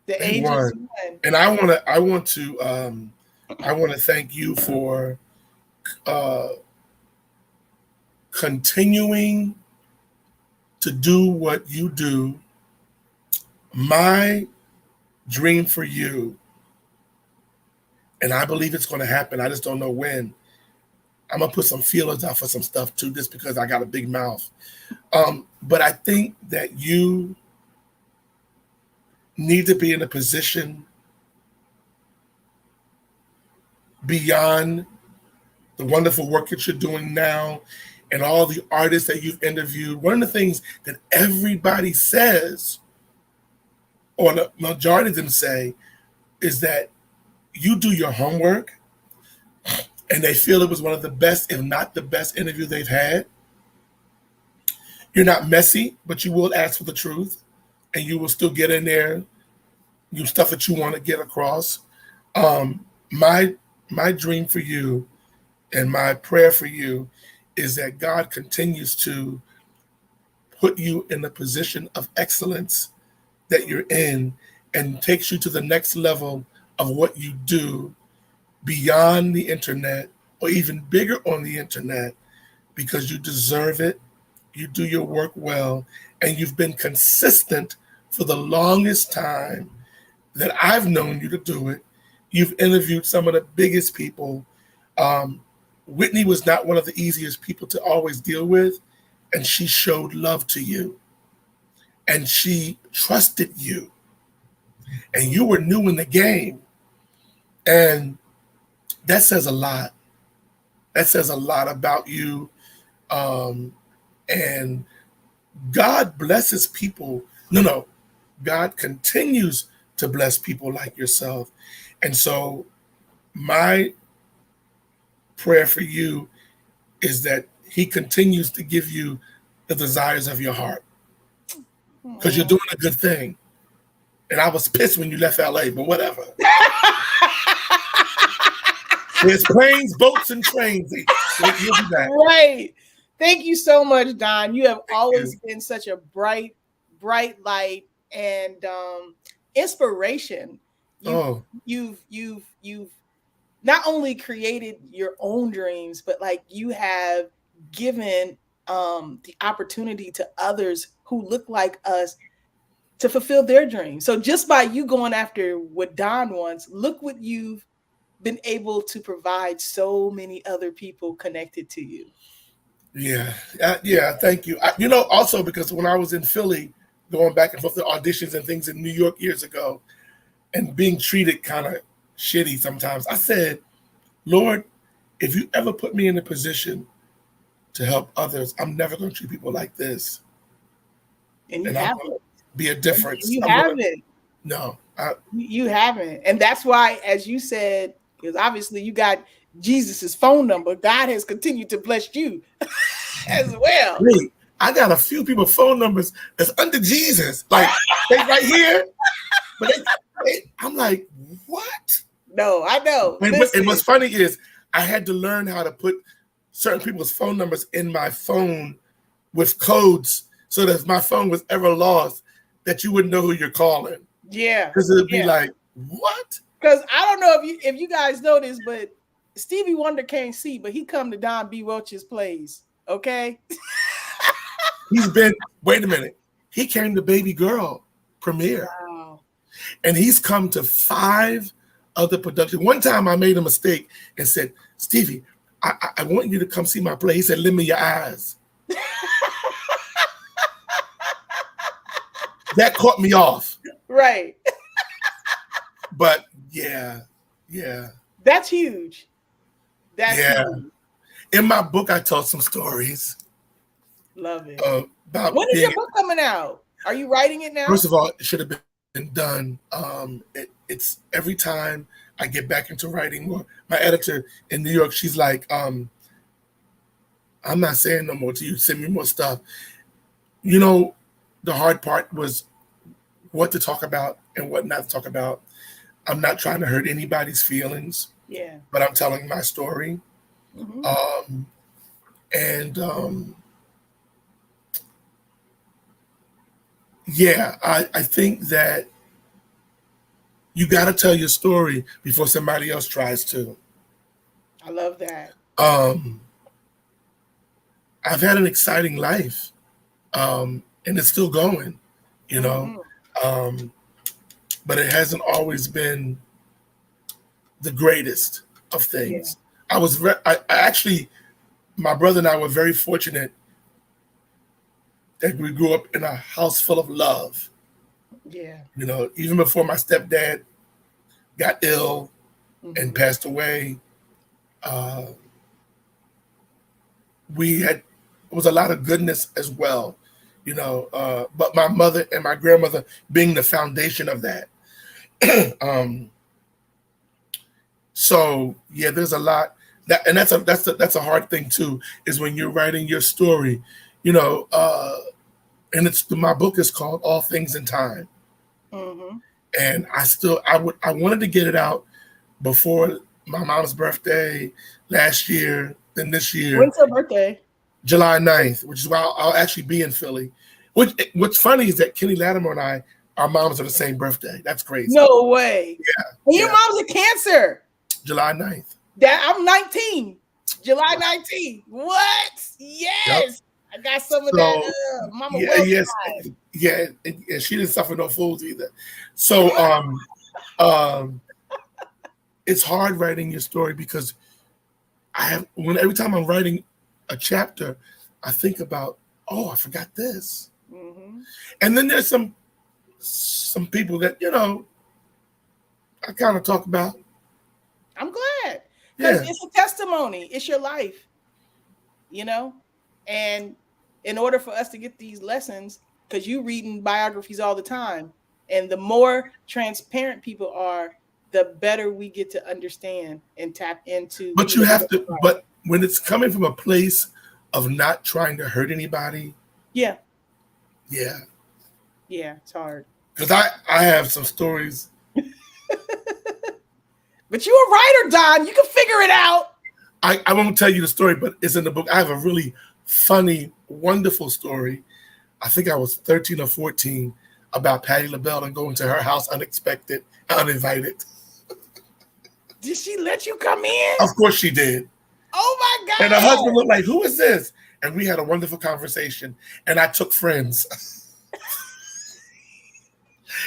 The They angels won. won. And I want to thank you for continuing to do what you do. My dream for you, and I believe it's going to happen, I just don't know when. I'm going to put some feelers out for some stuff too, just because I got a big mouth. But I think that you need to be in a position beyond the wonderful work that you're doing now and all the artists that you've interviewed. One of the things that everybody says, or the majority of them say, is that you do your homework and they feel it was one of the best, if not the best interview they've had. You're not messy, but you will ask for the truth and you will still get in there, you stuff that you want to get across. My dream for you and my prayer for you is that God continues to put you in the position of excellence that you're in and takes you to the next level of what you do beyond the internet or even bigger on the internet, because you deserve it. You do your work well, and you've been consistent for the longest time that I've known you to do it. You've interviewed some of the biggest people. Whitney was not one of the easiest people to always deal with, and she showed love to you, and she trusted you, and you were new in the game, and that says a lot. That says a lot about you, and God blesses people. No, God continues to bless people like yourself. And so my prayer for you is that he continues to give you the desires of your heart, because you're doing a good thing. And I was pissed when you left LA, but whatever. There's planes, boats, and trains. You'll be back. Right. Thank you so much, Don. You have always been such a bright light and inspiration. You've not only created your own dreams, but like you have given the opportunity to others who look like us to fulfill their dreams. So just by you going after what Don wants, look what you've been able to provide so many other people connected to you. Yeah, thank you. Also because when I was in Philly, going back and forth to auditions and things in New York years ago, and being treated kind of shitty sometimes, I said, Lord, if you ever put me in a position to help others, I'm never going to treat people like this. And you haven't. Be a difference. You haven't. No. You haven't. And that's why, as you said, because obviously you got Jesus's phone number, God has continued to bless you as well. Wait, I got a few people's phone numbers that's under Jesus. Like, they right here. But I'm like, what? No, I know. And what's funny is I had to learn how to put certain people's phone numbers in my phone with codes so that if my phone was ever lost, that you wouldn't know who you're calling. Yeah. Because it would be like, what? Because I don't know if you guys know this, but Stevie Wonder can't see, but he come to Don B. Welch's plays. Okay. Wait a minute. He came to Baby Girl premiere. Wow. And he's come to 5 other productions. One time I made a mistake and said, Stevie, I want you to come see my play. He said, lend me your eyes. That caught me off. Right. But yeah. That's huge. That's huge. In my book, I told some stories. Love it. When is your book coming out? Are you writing it now? First of all, it should have been done. It's every time I get back into writing more. My editor in New York, she's like, I'm not saying no more to you. Send me more stuff. The hard part was what to talk about and what not to talk about. I'm not trying to hurt anybody's feelings. Yeah. But I'm telling my story. Mm-hmm. Yeah, I think that you got to tell your story before somebody else tries to. I love that. I've had an exciting life, and it's still going, you know. But it hasn't always been the greatest of things. Yeah. I actually, my brother and I were very fortunate that we grew up in a house full of love. Yeah. You know, even before my stepdad got ill and passed away, it was a lot of goodness as well, you know, but my mother and my grandmother being the foundation of that. So yeah, there's a lot that, and that's a hard thing too, is when you're writing your story, you know, and my book is called All Things in Time. And I wanted to get it out before my mom's birthday last year, then this year. When's her birthday? July 9th, which is why I'll actually be in Philly. What's funny is that Kenny Latimer and I, our moms are the same birthday. That's crazy. No way. Yeah. And your mom's a Cancer. July 9th. I'm 19. July 19th. What? Yes. Yep. I got some of that. Mama yes. Yeah. And she didn't suffer no fools either. So it's hard writing your story because every time I'm writing a chapter, I think about, I forgot this. And then there's some people that, you know, I kind of talk about. I'm glad. Because it's a testimony. It's your life, you know? And in order for us to get these lessons, because you reading biographies all the time, and the more transparent people are, the better we get to understand and tap into. But you have to, but when it's coming from a place of not trying to hurt anybody. Yeah. Yeah, it's hard. Because I have some stories. But you're a writer, Don. You can figure it out. I won't tell you the story, but it's in the book. I have a really funny, wonderful story. I think I was 13 or 14 about Patti LaBelle and going to her house unexpected, uninvited. Did she let you come in? Of course she did. Oh my God. And her husband looked like, who is this? And we had a wonderful conversation. And I took friends.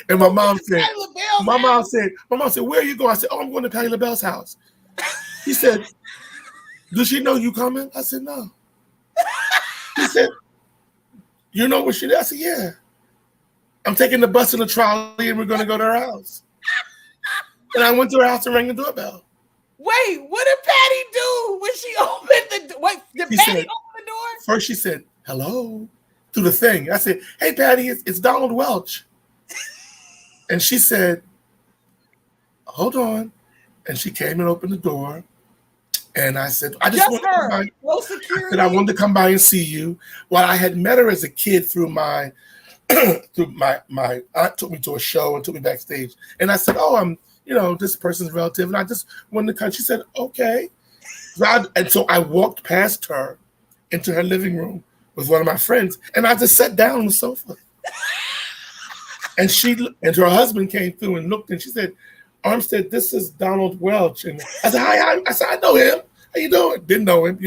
And my mom said, where are you going? I said, I'm going to Patti LaBelle's house. He said, does she know you coming? I said, no. He said, you know where she is? I said, yeah. I'm taking the bus and the trolley and we're going to go to her house. And I went to her house and rang the doorbell. Wait, what did Patti do when she opened the door? Wait, did Patti open the door? First she said, hello, through the thing. I said, hey, Patti, it's Donald Welch. And she said, hold on. And she came and opened the door. And I said, I just wanted to come by. No security. I said, I wanted to come by and see you. Well, I had met her as a kid through my aunt took me to a show and took me backstage. And I said, I'm, this person's relative. And I just wanted to come. She said, okay. And so I walked past her into her living room with one of my friends. And I just sat down on the sofa. And her husband came through and looked and she said, Armstead, this is Donald Welch. And I said, hi. I said, I know him. How you doing? Didn't know him,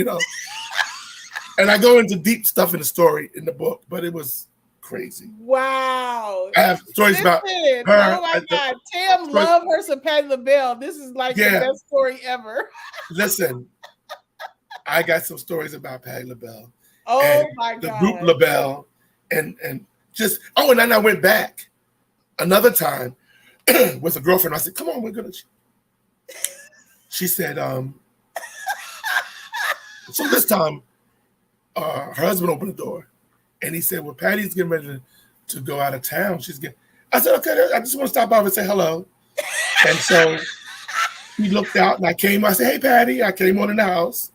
And I go into deep stuff in the story in the book, but it was crazy. Wow. I have stories about her. Oh my God. Tam love her some Patti LaBelle. This is like the best story ever. Listen, I got some stories about Patti LaBelle. Oh my God. The group LaBelle and just, and then I went back another time with a girlfriend. I said, come on, we're going to. She said, so this time, her husband opened the door and he said, well, Patty's getting ready to go out of town. I said, okay, I just want to stop by and say hello. And so he looked out and I came. I said, hey, Patty. I came on in the house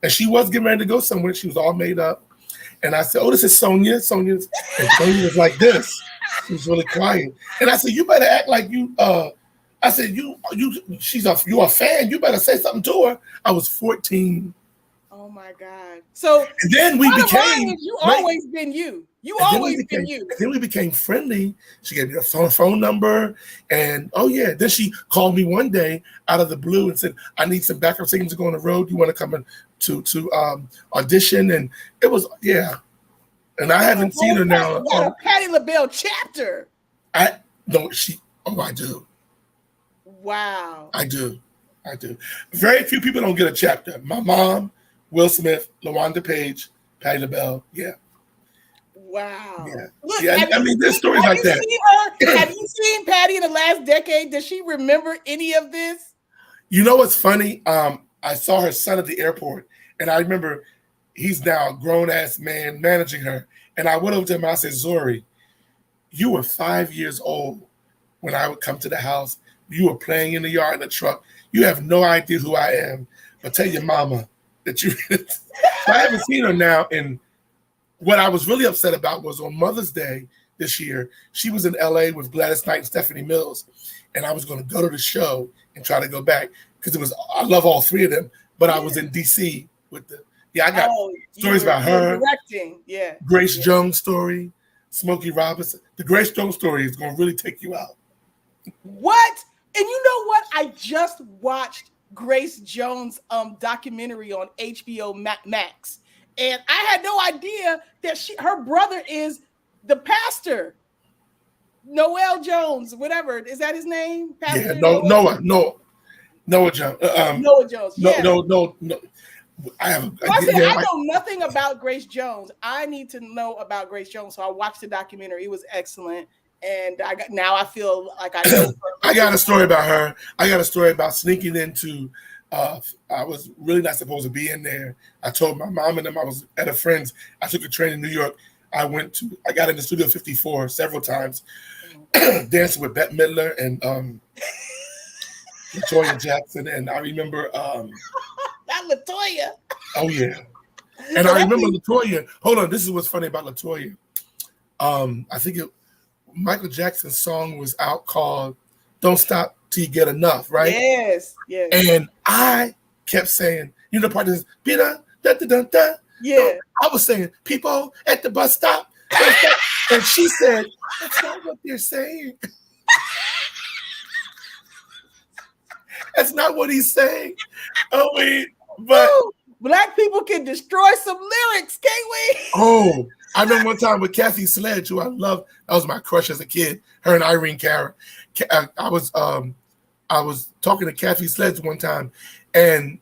and she was getting ready to go somewhere. She was all made up. And I said, oh, this is Sonia. And Sonia was like this. She was really quiet. And I said, you better act like you, I said, you a fan. You better say something to her. I was 14. Oh my God. So and then we became, you always been you. You always been you. And then we became friendly. She gave me her phone number. And oh yeah. Then she called me one day out of the blue and said, I need some backup singers to go on the road. You want to come in to audition? And it was, yeah. And I haven't seen her now. You got a Patti LaBelle chapter. I do. Wow. I do. Very few people don't get a chapter. My mom, Will Smith, LaWanda Page, Patti LaBelle. Yeah. Wow. Yeah. Look, yeah. I mean, there's stories like that. Have you seen Patti in the last decade? Does she remember any of this? You know what's funny? I saw her son at the airport, and I remember he's now a grown-ass man managing her. And I went over to him and I said, Zori, you were 5 years old when I would come to the house. You were playing in the yard in the truck. You have no idea who I am. But tell your mama that you. I haven't seen her now. And what I was really upset about was on Mother's Day this year, she was in LA with Gladys Knight and Stephanie Mills. And I was going to go to the show and try to go back because I love all three of them. But I was in DC with the. Yeah, I got stories about her. Directing, yeah. Grace Jones story, Smokey Robinson. The Grace Jones story is going to really take you out. What? And you know what? I just watched Grace Jones' documentary on HBO Max, and I had no idea that her brother is the pastor, Noel Jones, whatever. Is that his name? Pastor Noah Jones. Noah Jones. Yeah. No. I know nothing about Grace Jones. I need to know about Grace Jones, so I watched the documentary. It was excellent, and I feel like I know. I got a story about her. I got a story about sneaking into. I was really not supposed to be in there. I told my mom and them I was at a friend's. I took a train in New York. I got into Studio 54 several times, dancing with Bette Midler and LaToya Jackson, and I remember. Not LaToya. Oh yeah, and I remember LaToya. Hold on, this is what's funny about LaToya. I think Michael Jackson's song was out called "Don't Stop Till You Get Enough," right? Yes. And I kept saying, you know, the part is da da da da. Yeah. So I was saying, people at the bus stop, and she said, "That's not what they're saying." That's not what he's saying. Oh wait. But black people can destroy some lyrics, can't we? Oh, I remember one time with Kathy Sledge, who I loved. That was my crush as a kid. Her and Irene Cara. I was talking to Kathy Sledge one time, and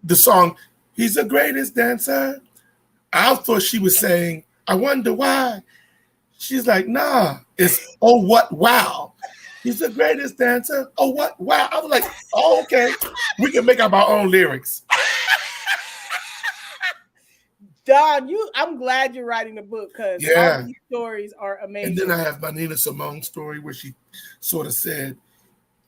the song "He's the Greatest Dancer." I thought she was saying, "I wonder why." She's like, "Nah, it's oh what wow." He's the greatest dancer. Oh, what? Wow. I was like, oh, okay. We can make up our own lyrics. Don, I'm glad you're writing the book because all these stories are amazing. And then I have my Nina Simone story where she sort of said,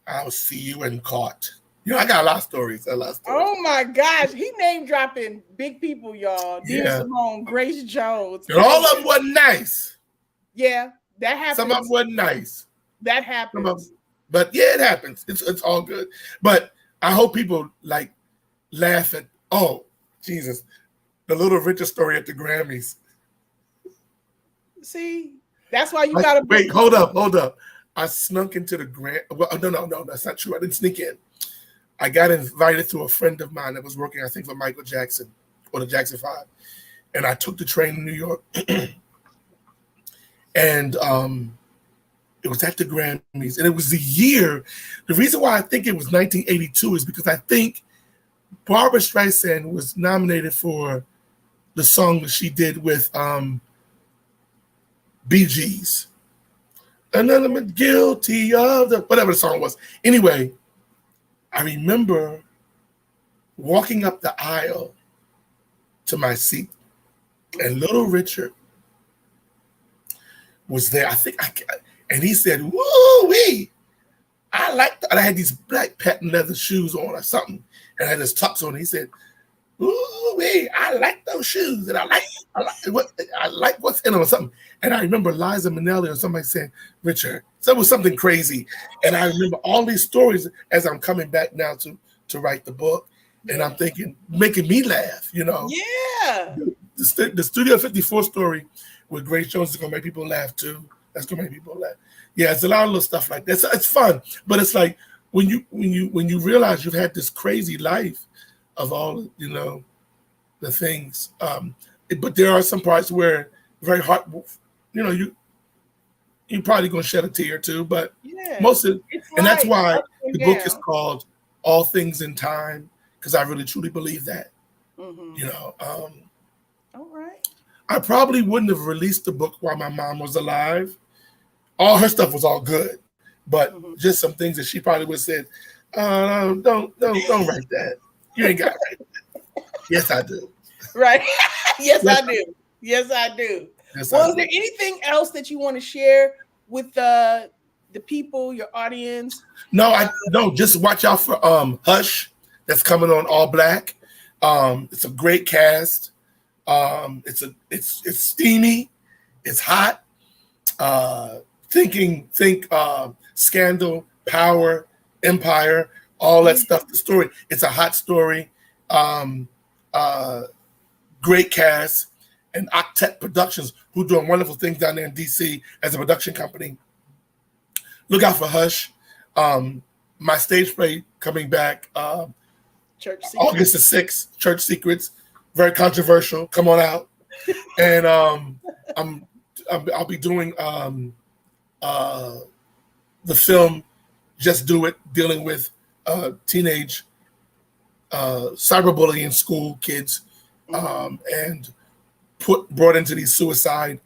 I'll see you in court. You know, I got a lot of stories. Oh, my gosh. He name dropping big people, y'all. Nina Simone, Grace Jones. And all of them wasn't nice. Yeah, that happens. Some of them wasn't nice. That happens. But yeah, it happens. It's all good. But I hope people like laugh at, oh, Jesus, the Little Richard story at the Grammys. See, that's why you got to wait. Hold up. I snuck into the Well, no, that's not true. I didn't sneak in. I got invited to a friend of mine that was working, I think, for Michael Jackson or the Jackson 5. And I took the train to New York. And it was at the Grammys, and it was the year. The reason why I think it was 1982 is because I think Barbra Streisand was nominated for the song that she did with Bee Gees. And then I'm guilty of whatever the song was. Anyway, I remember walking up the aisle to my seat, and Little Richard was there. And he said, woo-wee, I had these black patent leather shoes on or something, and I had his tux on. He said, ooh, ooh, I like those shoes, and I like what's in them or something. And I remember Liza Minnelli or somebody saying, Richard, so it was something crazy. And I remember all these stories as I'm coming back now to write the book, and I'm thinking, making me laugh, you know. Yeah. The Studio 54 story with Grace Jones is gonna make people laugh too. That's gonna make people laugh. Yeah, it's a lot of little stuff like that. It's fun, but it's like when you realize you've had this crazy life of all, you know, the things. But there are some parts where very hard, you know, you probably gonna shed a tear too, but most of it, and that's why the book is called All Things in Time, because I really truly believe that. You know, all right. I probably wouldn't have released the book while my mom was alive. All her stuff was all good, but just some things that she probably would have said, don't write that. You ain't got it. Yes, I do. Right. Yes, I do. Yes, I do. Yes, Well, is there anything else that you want to share with the people, your audience? No, just watch out for Hush. That's coming on All Black. It's a great cast. It's steamy, it's hot. Think Scandal, Power, Empire, all that stuff. The story, it's a hot story. Great cast, and Octet Productions, who doing wonderful things down there in DC as a production company. Look out for Hush. My stage play coming back Church Secrets. August the 6th, Church Secrets. Very controversial. Come on out. And I'll be doing the film Just Do It, dealing with teenage cyberbullying school kids, and brought into these suicide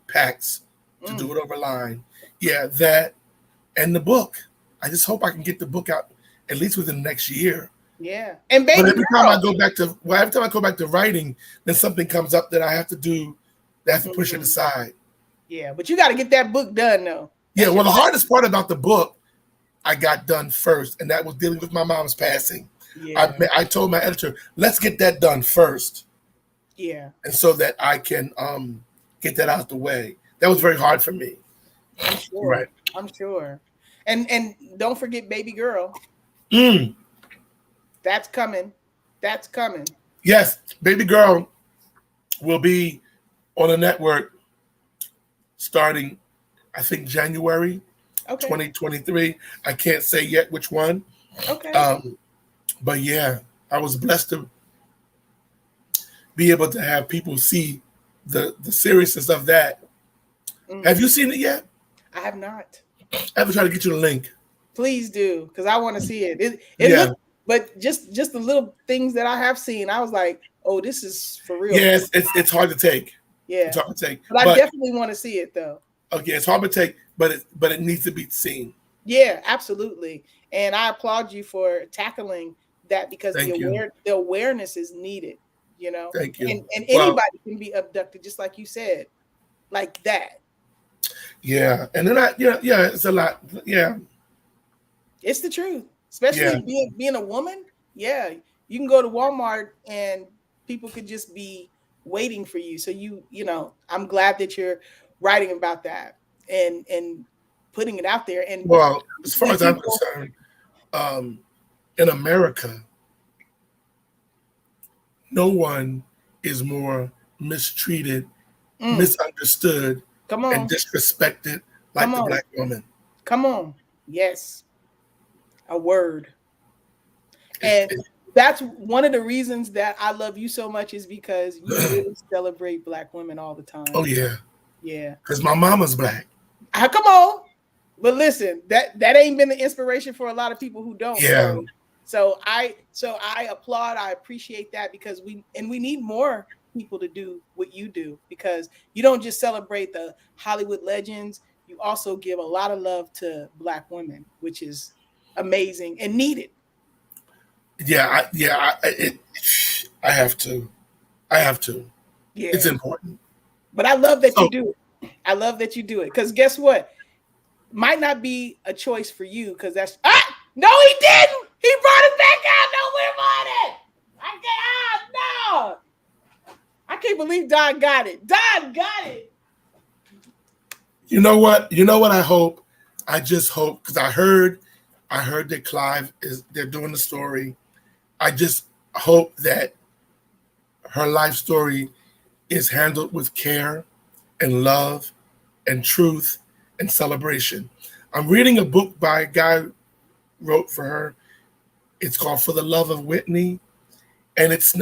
pacts to do it over line. Yeah, that and the book. I just hope I can get the book out at least within the next year. Yeah, and baby, but every time I go back to writing, then something comes up that I have to do. That I have to push it aside. Yeah, but you got to get that book done, though. Yeah, well, the hardest part about the book, I got done first, and that was dealing with my mom's passing. Yeah. I told my editor, let's get that done first. Yeah, and so that I can get that out the way. That was very hard for me. I'm sure. Right. I'm sure. And don't forget Baby Girl. That's coming. That's coming. Yes, Baby Girl will be on a network starting, I think, January 2023. I can't say yet which one. Okay. But yeah, I was blessed to be able to have people see the seriousness of that. Have you seen it yet? I have not. I have to try to get you the link. Please do, because I want to see it. Looked, but just the little things that I have seen, I was like, oh, this is for real. Yes, it's hard to take. Yeah, it's hard to take. But I definitely want to see it though. Okay, it's hard to take, but it needs to be seen. Yeah, absolutely. And I applaud you for tackling that, because the awareness is needed. You know, thank you. And anybody can be abducted, just like you said, like that. Yeah, and then it's a lot. Yeah, it's the truth, especially being a woman. Yeah, you can go to Walmart and people could just be waiting for you. So you know, I'm glad that you're writing about that and putting it out there. And well, as far as I'm concerned, in America, no one is more mistreated, misunderstood, and disrespected like the Black woman. Come on. Yes. A word. And that's one of the reasons that I love you so much, is because you really celebrate Black women all the time. Oh, yeah. Yeah. Because my mama's Black. Come on. But listen, that ain't been the inspiration for a lot of people who don't. Yeah. So I applaud, I appreciate that, because we need more people to do what you do, because you don't just celebrate the Hollywood legends, you also give a lot of love to Black women, which is amazing and needed. I have to. Yeah. It's important. But I love that you do it. I love that you do it, because guess what? Might not be a choice for you, because that's no, he didn't. He brought it back out. No, we're on it. can't believe Don got it. Don got it. You know what? You know what I hope? I just hope, because I heard that Clive they're doing the story. I just hope that her life story is handled with care and love and truth and celebration. I'm reading a book by a guy who wrote for her. It's called For the Love of Whitney. And it's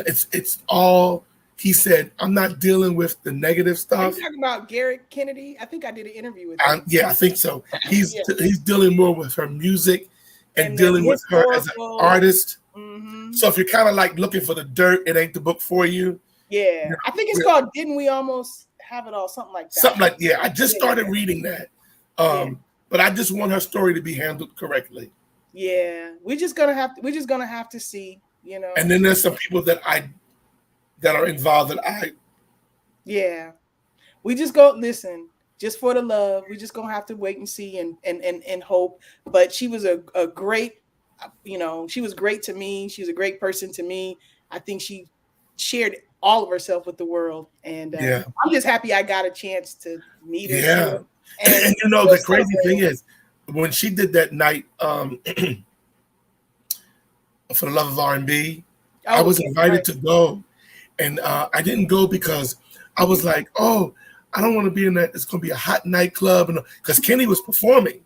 all, he said, I'm not dealing with the negative stuff. Are you talking about Garrett Kennedy? I think I did an interview with him. Yeah, I think so. He's dealing more with her music and dealing with her as an artist. Mm-hmm. So if you're kind of like looking for the dirt, it ain't the book for you. Yeah. I think it's called Didn't We Almost Have It All? Something like that. Yeah. I just started reading that. But I just want her story to be handled correctly. Yeah. We're just gonna have to see, you know. And then there's some people that are involved we just go listen, just for the love. We just gonna have to wait and see and hope. But she was a great, you know, she was great to me. She was a great person to me. I think she shared all of herself with the world. And I'm just happy I got a chance to meet her. Yeah. And you know, the crazy thing is, when she did that night for the Love of R&B, I was invited to go. And I didn't go because I was like, oh, I don't want to be in that. It's going to be a hot nightclub. Because Kenny was performing.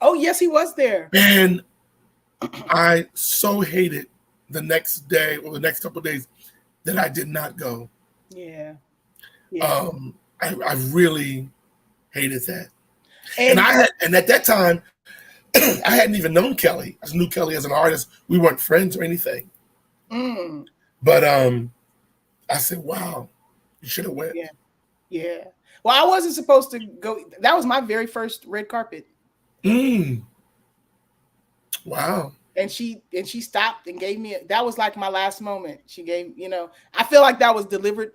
Oh, yes, he was there. And I so hated the next day or the next couple of days that I did not go. Yeah. I really hated that. And at that time, I hadn't even known Kelly. I just knew Kelly as an artist. We weren't friends or anything. But I said, wow, you should have went. Yeah. Well, I wasn't supposed to go. That was my very first red carpet. Wow. And she stopped and gave me that was like my last moment. She gave, you know, I feel like that was delivered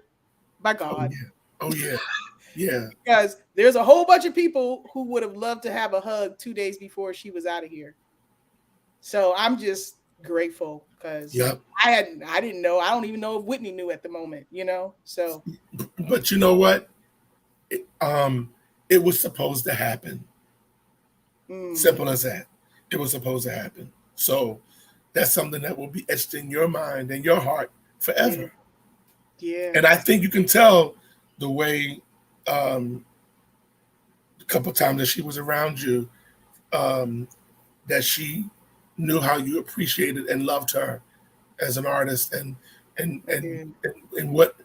by God. Oh yeah. Yeah. Because there's a whole bunch of people who would have loved to have a hug 2 days before she was out of here. So I'm just grateful because I didn't know. I don't even know if Whitney knew at the moment, you know. So but you know what? It was supposed to happen. Simple as that. It was supposed to happen. So that's something that will be etched in your mind and your heart forever. Yeah. And I think you can tell the way a couple times that she was around you, that she knew how you appreciated and loved her as an artist and what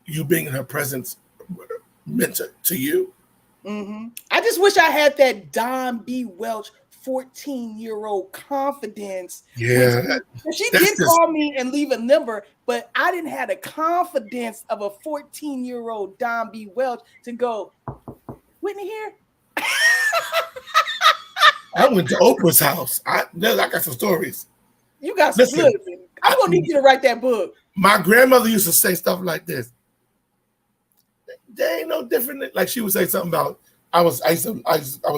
you being in her presence meant to you. I just wish I had that Don B. Welch 14-year-old confidence. Yeah. She did call me and leave a number, but I didn't have the confidence of a 14-year-old Don B. Welch to go, Whitney here? I went to Oprah's house. I got some stories. You got some good. I'm going to need you to write that book. My grandmother used to say stuff like this. They ain't no different. Like she would say something about, I was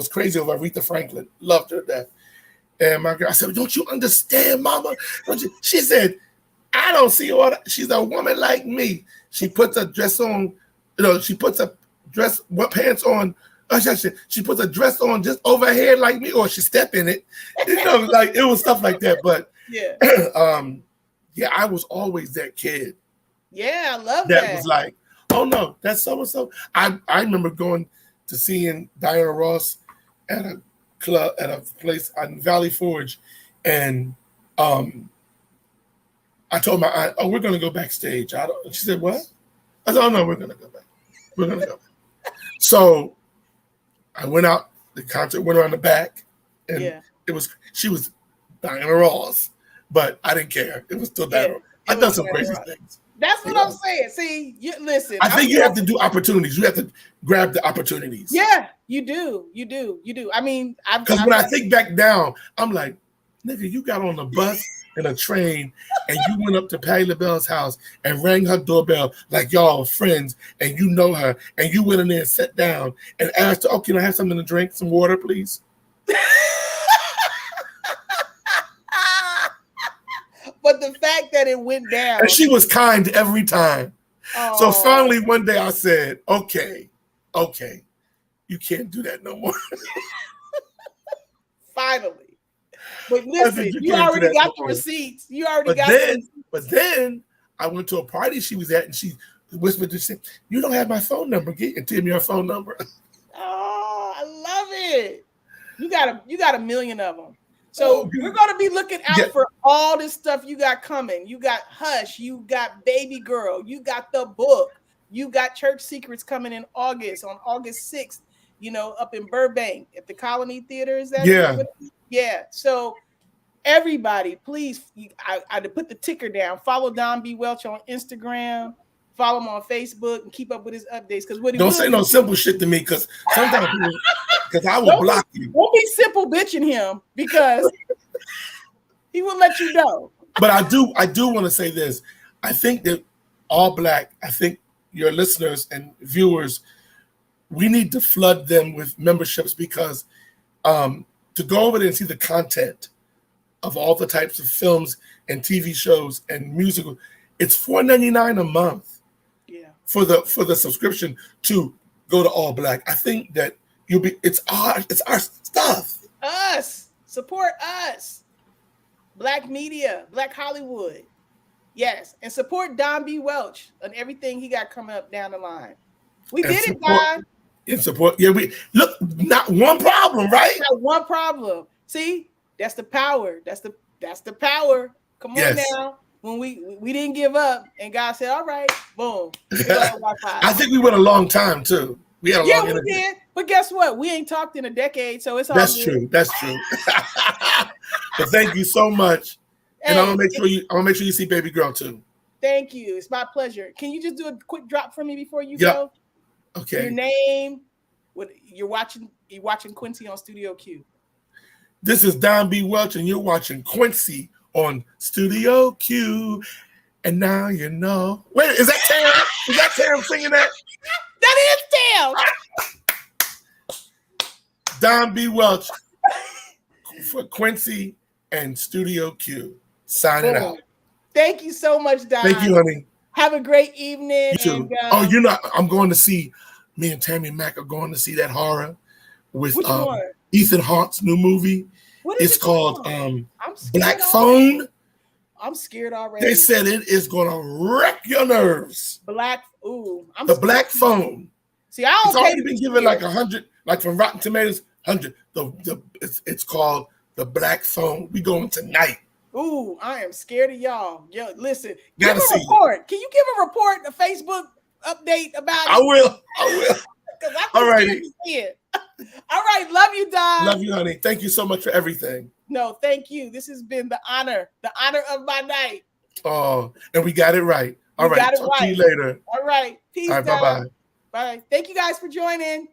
crazy over Aretha Franklin. Loved her to death. And my girl, I said, don't you understand, mama? She said, I don't see all that. She's a woman like me. She puts a dress on, she puts a dress, pants on. She puts a dress on just over her head like me, or she step in it. Like it was stuff like that. But I was always that kid. Yeah, I love that. That was like, oh no, that's so-and-so. I remember going to seeing Diana Ross at a club, at a place on Valley Forge. And I told my aunt, oh, we're going to go backstage. She said, what? I said, oh no, we're going to go back. We're going to go back. So I went out, the concert went on the back, and she was Diana Ross, but I didn't care. It was still Diana Ross. I've done some crazy things. That's what I'm saying. See, listen. I think you have to do opportunities. You have to grab the opportunities. Yeah, you do. You do. I mean, because when I think back down, I'm like, nigga, you got on a bus and a train and you went up to Patti LaBelle's house and rang her doorbell like y'all friends and you know her and you went in there and sat down and asked her, oh, can I have something to drink? Some water, please? But the fact that it went down. And she was kind every time. Oh. So finally one day I said, okay, you can't do that no more. Finally. But listen, you already got the receipts. You already got the receipts. But then I went to a party she was at and she whispered to say, you don't have my phone number. Give me your phone number. Oh, I love it. You got a million of them. So we're going to be looking out for all this stuff you got coming. You got Hush, you got Baby Girl, you got the book, you got Church Secrets coming in August, on August 6th, up in Burbank at the Colony Theater. Is that? Yeah. So everybody, please, I put the ticker down. Follow Don B. Welch on Instagram. Follow him on Facebook and keep up with his updates. Because don't say no simple shit to me, because sometimes because I will block you. Won't be simple bitching him because he will let you know. But I do want to say this. I think that All Black, I think your listeners and viewers, we need to flood them with memberships, because to go over there and see the content of all the types of films and TV shows and musical, it's $4.99 a month. For the subscription to go to All Black. I think that it's our stuff. Us. Support us. Black media, Black Hollywood. Yes. And support Don B. Welch on everything he got coming up down the line. We did it, Don. In support. Yeah, we look, not one problem, right? Not one problem. See, that's the power. That's the power. Come on now. When we didn't give up, and God said, all right, boom. I think we went a long time too. We had a long interview. We did. But guess what? We ain't talked in a decade, so it's all That's good. true. That's true. But thank you so much. And I'm gonna make sure you see Baby Girl too. Thank you. It's my pleasure. Can you just do a quick drop for me before you go? Okay. Your name. What you're watching Quencie on Studio Q. This is Don B. Welch, and you're watching Quencie on Studio Q. And now you know. Wait, is that Tam? Is that Tam singing that? That is Tam. Don B. Welch for Quencie and Studio Q. Signing out. Thank you so much, Don. Thank you, honey. Have a great evening. You too. And, I'm going to see, me and Tammy Mack are going to see that horror with Ethan Hawke's new movie. What is it's called Black already. Phone. I'm scared already. They said it is going to wreck your nerves. Black Phone. See, I don't. It's already been given like 100, like from Rotten Tomatoes, 100. It's called The Black Phone. We going tonight. Ooh, I am scared of y'all. Yo, listen, Gotta give a report. Can you give a report, a Facebook update about it? I will. All righty. All right. Love you, Don. Love you, honey. Thank you so much for everything. No, thank you. This has been the honor of my night. Oh, and we got it right. All right. Talk to you later. All right. Peace. All right. Bye-bye. Bye. Thank you guys for joining.